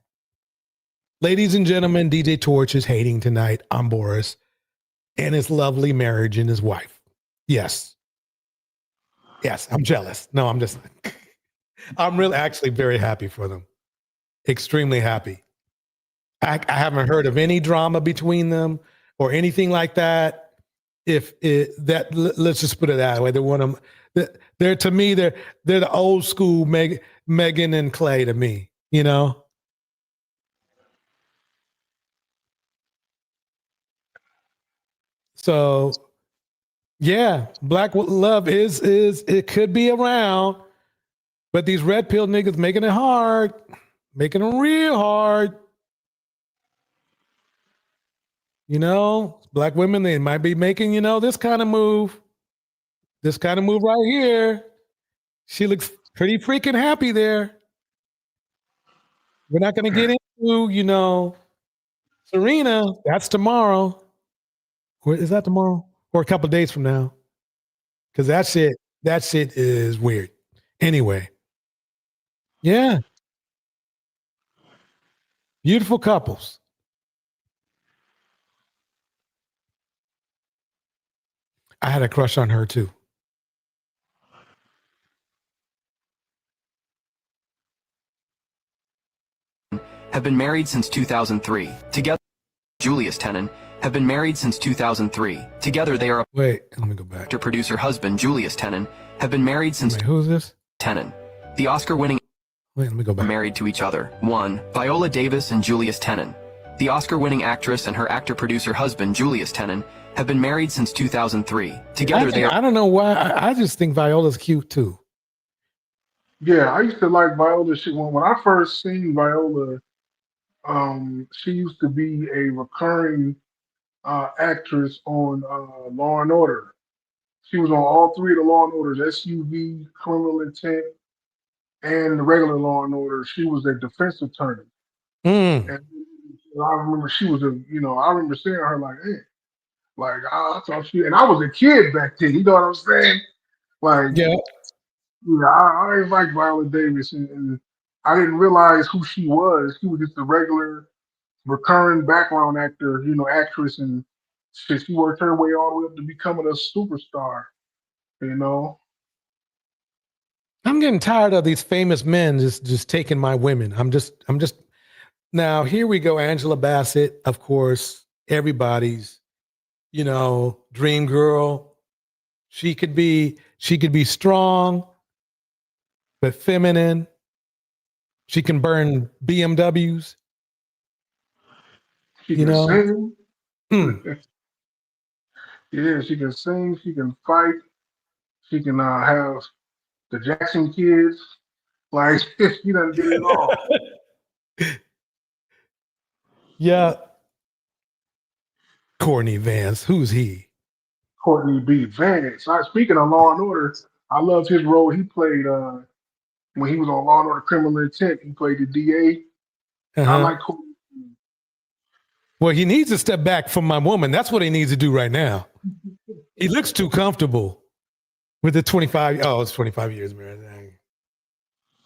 Ladies and gentlemen, DJ Torch is hating tonight on Boris and his lovely marriage and his wife. Yes, I'm jealous. No, I'm just. I'm really actually very happy for them. Extremely happy. I haven't heard of any drama between them or anything like that. if it that let's just put it that way. They're one of them. They're to me, they're the old school Megan and Clay to me, you know. So yeah, black love is it could be around, but these red pill niggas making it hard, making it real hard. You know, black women, they might be making, you know, this kind of move right here. She looks pretty freaking happy there. We're not going to get into, you know, Serena. That's tomorrow. Or is that tomorrow? Or a couple of days from now? Because that shit is weird. Anyway, yeah, beautiful couples. I had a crush on her too. Have been married since 2003. Together, Julius Tenen have been married since 2003. Together, they are a Wait, let me go back. producer husband, Julius Tenen, have been married since who's this? Tenen. The Oscar-winning Wait, let me go back. married to each other. 1. Viola Davis and Julius Tenen. The Oscar-winning actress and her actor-producer husband, Julius Tenen, have been married since 2003. Together, they are... I don't know why. I just think Viola's cute too. Yeah, I used to like Viola. When I first seen Viola, she used to be a recurring actress on Law and Order. She was on all three of the Law and Orders: SUV, Criminal Intent, and the regular Law and Order. She was a defense attorney, and I remember she was I remember seeing her like, hey, like I thought she, and I was a kid back then. You know what I'm saying? Like, yeah, I always liked Viola Davis, and I didn't realize who she was. She was just a regular, recurring background actor, actress, and she worked her way all the way up to becoming a superstar. You know, I'm getting tired of these famous men just taking my women. I'm just now here we go. Angela Bassett, of course, everybody's, dream girl. She could be strong, but feminine. She can burn BMWs. she can sing. Yeah, she can sing. She can fight. She can have the Jackson kids. Like she done did it all. Yeah. Courtney Vance, who's he? Courtney B. Vance. Speaking of Law and Order, I loved his role he played when he was on Law and Order Criminal Intent. He played the DA. I like Courtney. Well, he needs to step back from my woman. That's what he needs to do right now. He looks too comfortable with the 25. Oh, it's 25 years married.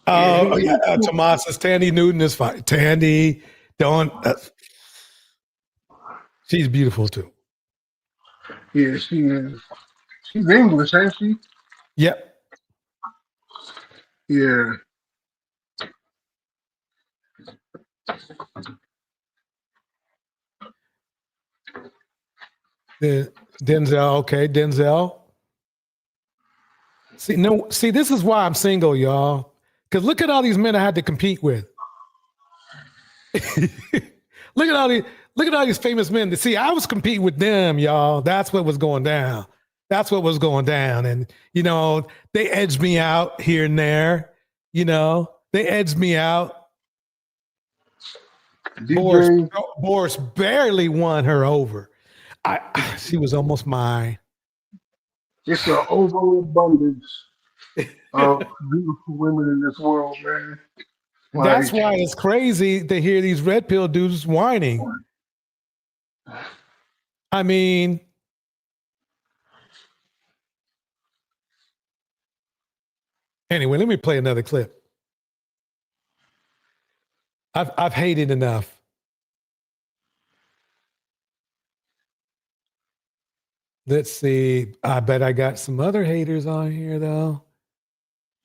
Oh, yeah. Tomas Tandy Newton is fine. Tandy, don't. She's beautiful too. Yeah, she is. She's English, ain't she? Yep. Yeah. Denzel, okay, Denzel. See, this is why I'm single, y'all. Because look at all these men I had to compete with. Look at all these famous men. See, I was competing with them, y'all. That's what was going down. And they edged me out here and there. They edged me out. Boris barely won her over. She was almost mine. It's an overabundance of beautiful women in this world, man. That's why it's crazy to hear these red pill dudes whining. I mean, anyway, let me play another clip. I've hated enough. Let's see. I bet I got some other haters on here though.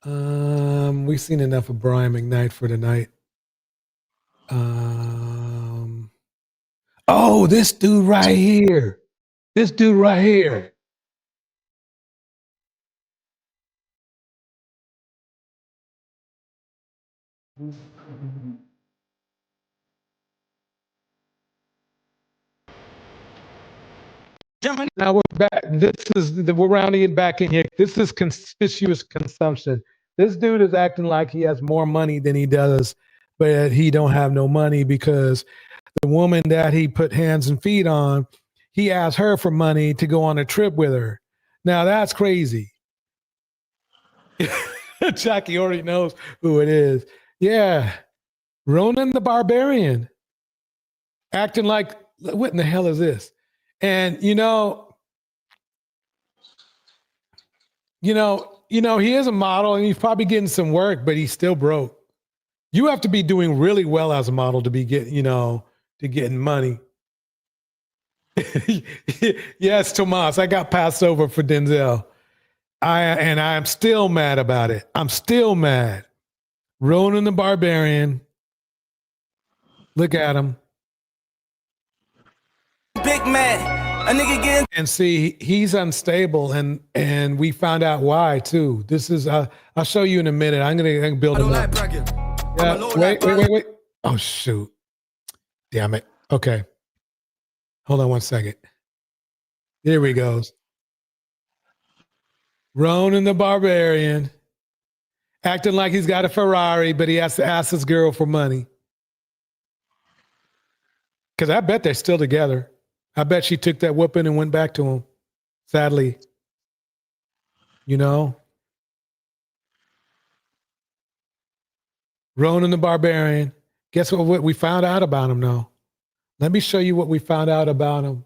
We've seen enough of Brian McKnight for tonight. Oh, this dude right here. This dude right here. Now we're back. We're rounding it back in here. This is conspicuous consumption. This dude is acting like he has more money than he does, but he don't have no money because the woman that he put hands and feet on, he asked her for money to go on a trip with her. Now that's crazy. Jackie already knows who it is. Yeah, Ronan the Barbarian, acting like what in the hell is this? And he is a model and he's probably getting some work, but he's still broke. You have to be doing really well as a model to be getting money. Yes, Tomas, I got passed over for Denzel. I'm still mad about it. I'm still mad. Ronan the Barbarian. Look at him. Big man, a nigga getting. And see, he's unstable, and we found out why too. This is I'll show you in a minute. I'm gonna build him up. Yeah, wait. Oh shoot. Damn it. Okay. Hold on one second. Here he goes. Ronan the Barbarian, acting like he's got a Ferrari, but he has to ask his girl for money. Because I bet they're still together. I bet she took that whooping and went back to him. Sadly. Ronan the Barbarian. Guess what we found out about him now? Let me show you what we found out about him.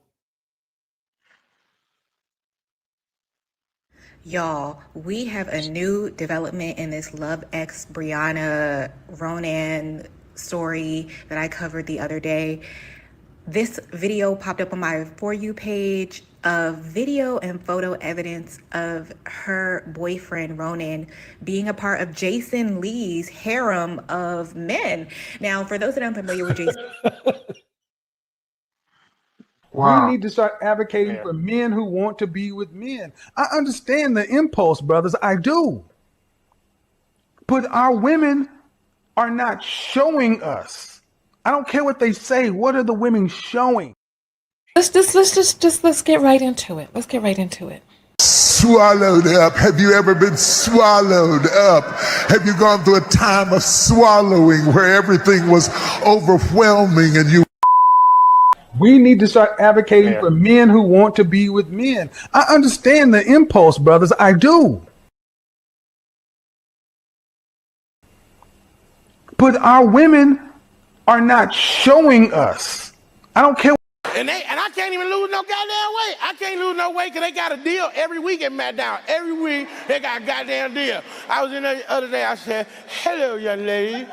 Y'all, we have a new development in this Love X Brianna Ronan story that I covered the other day. This video popped up on my For You page of video and photo evidence of her boyfriend Ronan being a part of Jason Lee's harem of men. Now, for those that aren't familiar with Jason, Wow. We need to start advocating for men who want to be with men. I understand the impulse, brothers. I do. But our women are not showing us. I don't care what they say. What are the women showing? Let's get right into it. Let's get right into it. Swallowed up. Have you ever been swallowed up? Have you gone through a time of swallowing where everything was overwhelming and you... We need to start advocating for men who want to be with men. I understand the impulse, brothers. I do. But our women are not showing us. I don't care. And I can't even lose no goddamn weight. I can't lose no weight because they got a deal every week at McDonald's. Every week they got a goddamn deal. I was in there the other day. I said, "Hello, young lady.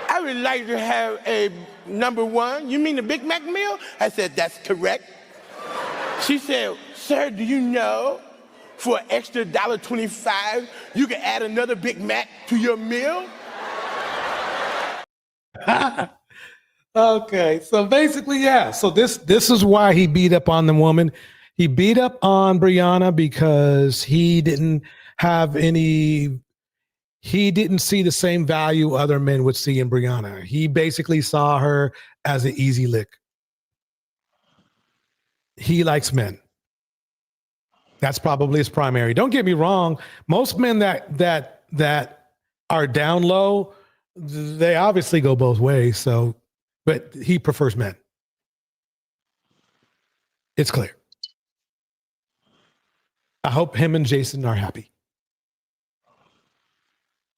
I would like to have a #1. You mean the Big Mac meal?" I said, "That's correct." She said, "Sir, do you know for an extra $1.25 you can add another Big Mac to your meal?" Okay, so basically, yeah. So this is why he beat up on the woman. He beat up on Brianna because he didn't see the same value other men would see in Brianna. He basically saw her as an easy lick. He likes men. That's probably his primary. Don't get me wrong. Most men that are down low, they obviously go both ways. So, but he prefers men. It's clear. I hope him and Jason are happy.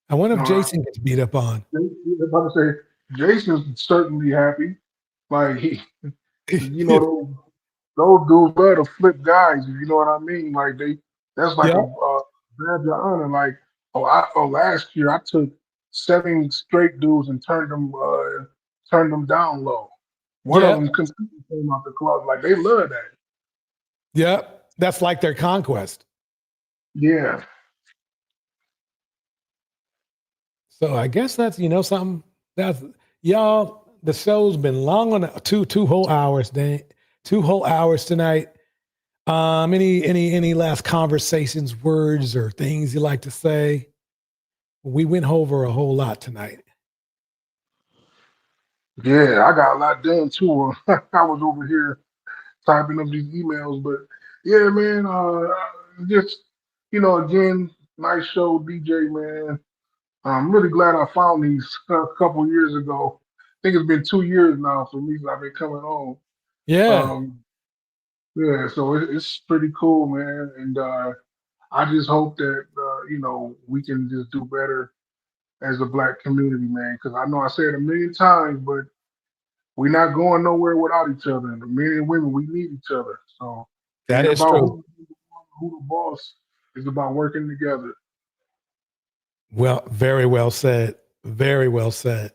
I wonder if Jason gets beat up on. I'm about to say, Jason's certainly happy. Like, those dudes love to flip guys, if you know what I mean. Like, that's like a badge of honor. Like, last year I took 7 straight dudes and turned them down low. One of them completely came out the club. Like, they love that. Yeah, that's like their conquest. Yeah. So I guess that's something. That's y'all. The show's been long on 2 whole hours. 2 whole hours tonight. Any last conversations, words, or things you like to say? We went over a whole lot tonight. Yeah, I got a lot done too. I was over here typing up these emails, but yeah, man, just again, nice show, DJ, man. I'm really glad I found these a couple years ago. I think it's been 2 years now for me. I've been coming home. Yeah. Yeah, so it's pretty cool, man. And I just hope that we can just do better as a black community, man. Because I know I said it a million times, but we're not going nowhere without each other. And the men and women, we need each other. So it That ain't is about true. who the boss. It's about working together. Well, very well said. Very well said.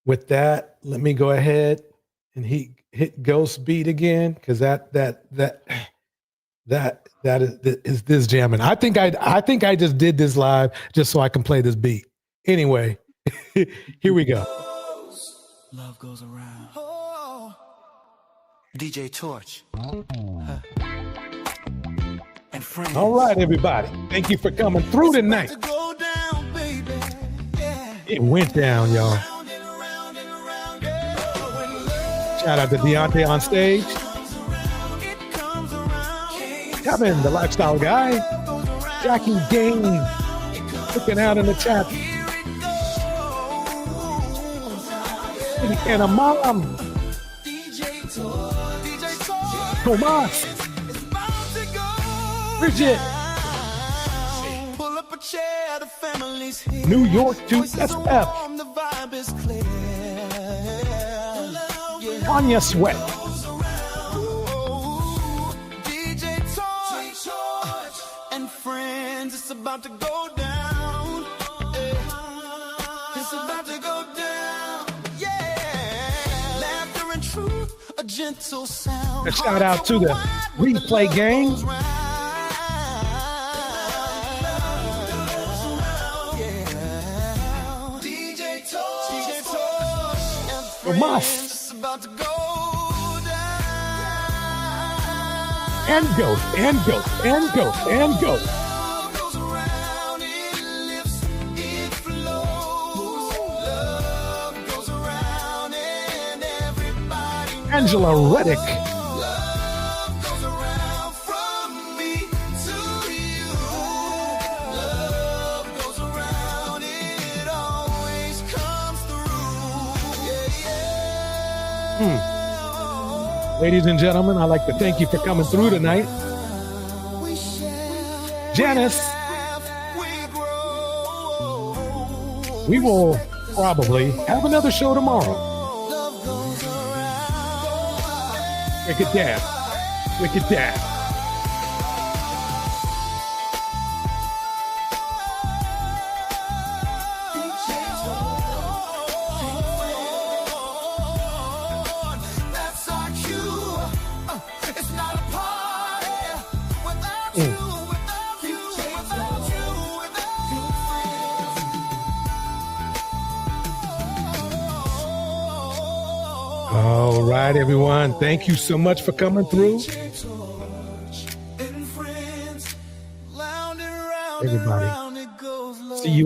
With that, let me go ahead and hit Ghost beat again, because that is this jamming. I think I just did this live just so I can play this beat. Anyway, here we go. Love goes around. DJ Torch. And friends. All right, everybody. Thank you for coming through tonight. It went down, y'all. Shout out to Deontay on stage. Kevin, the lifestyle guy. Jackie Gaines, looking out in the chat. And a mom. Tomas. Bridget. New York to SF. Tanya Sweat. And friends, it's about to go down. It's about to go down. Yeah. Laughter and truth, a gentle sound. A shout out to the replay gang. Tomas. And Ghost, and Ghost, and Ghost, and Ghost. Angela Reddick. Ladies and gentlemen, I'd like to thank you for coming through tonight. Janice, we will probably have another show tomorrow. Wicked Dad. Wicked Dad. All right, everyone. Thank you so much for coming through. Everybody, see you.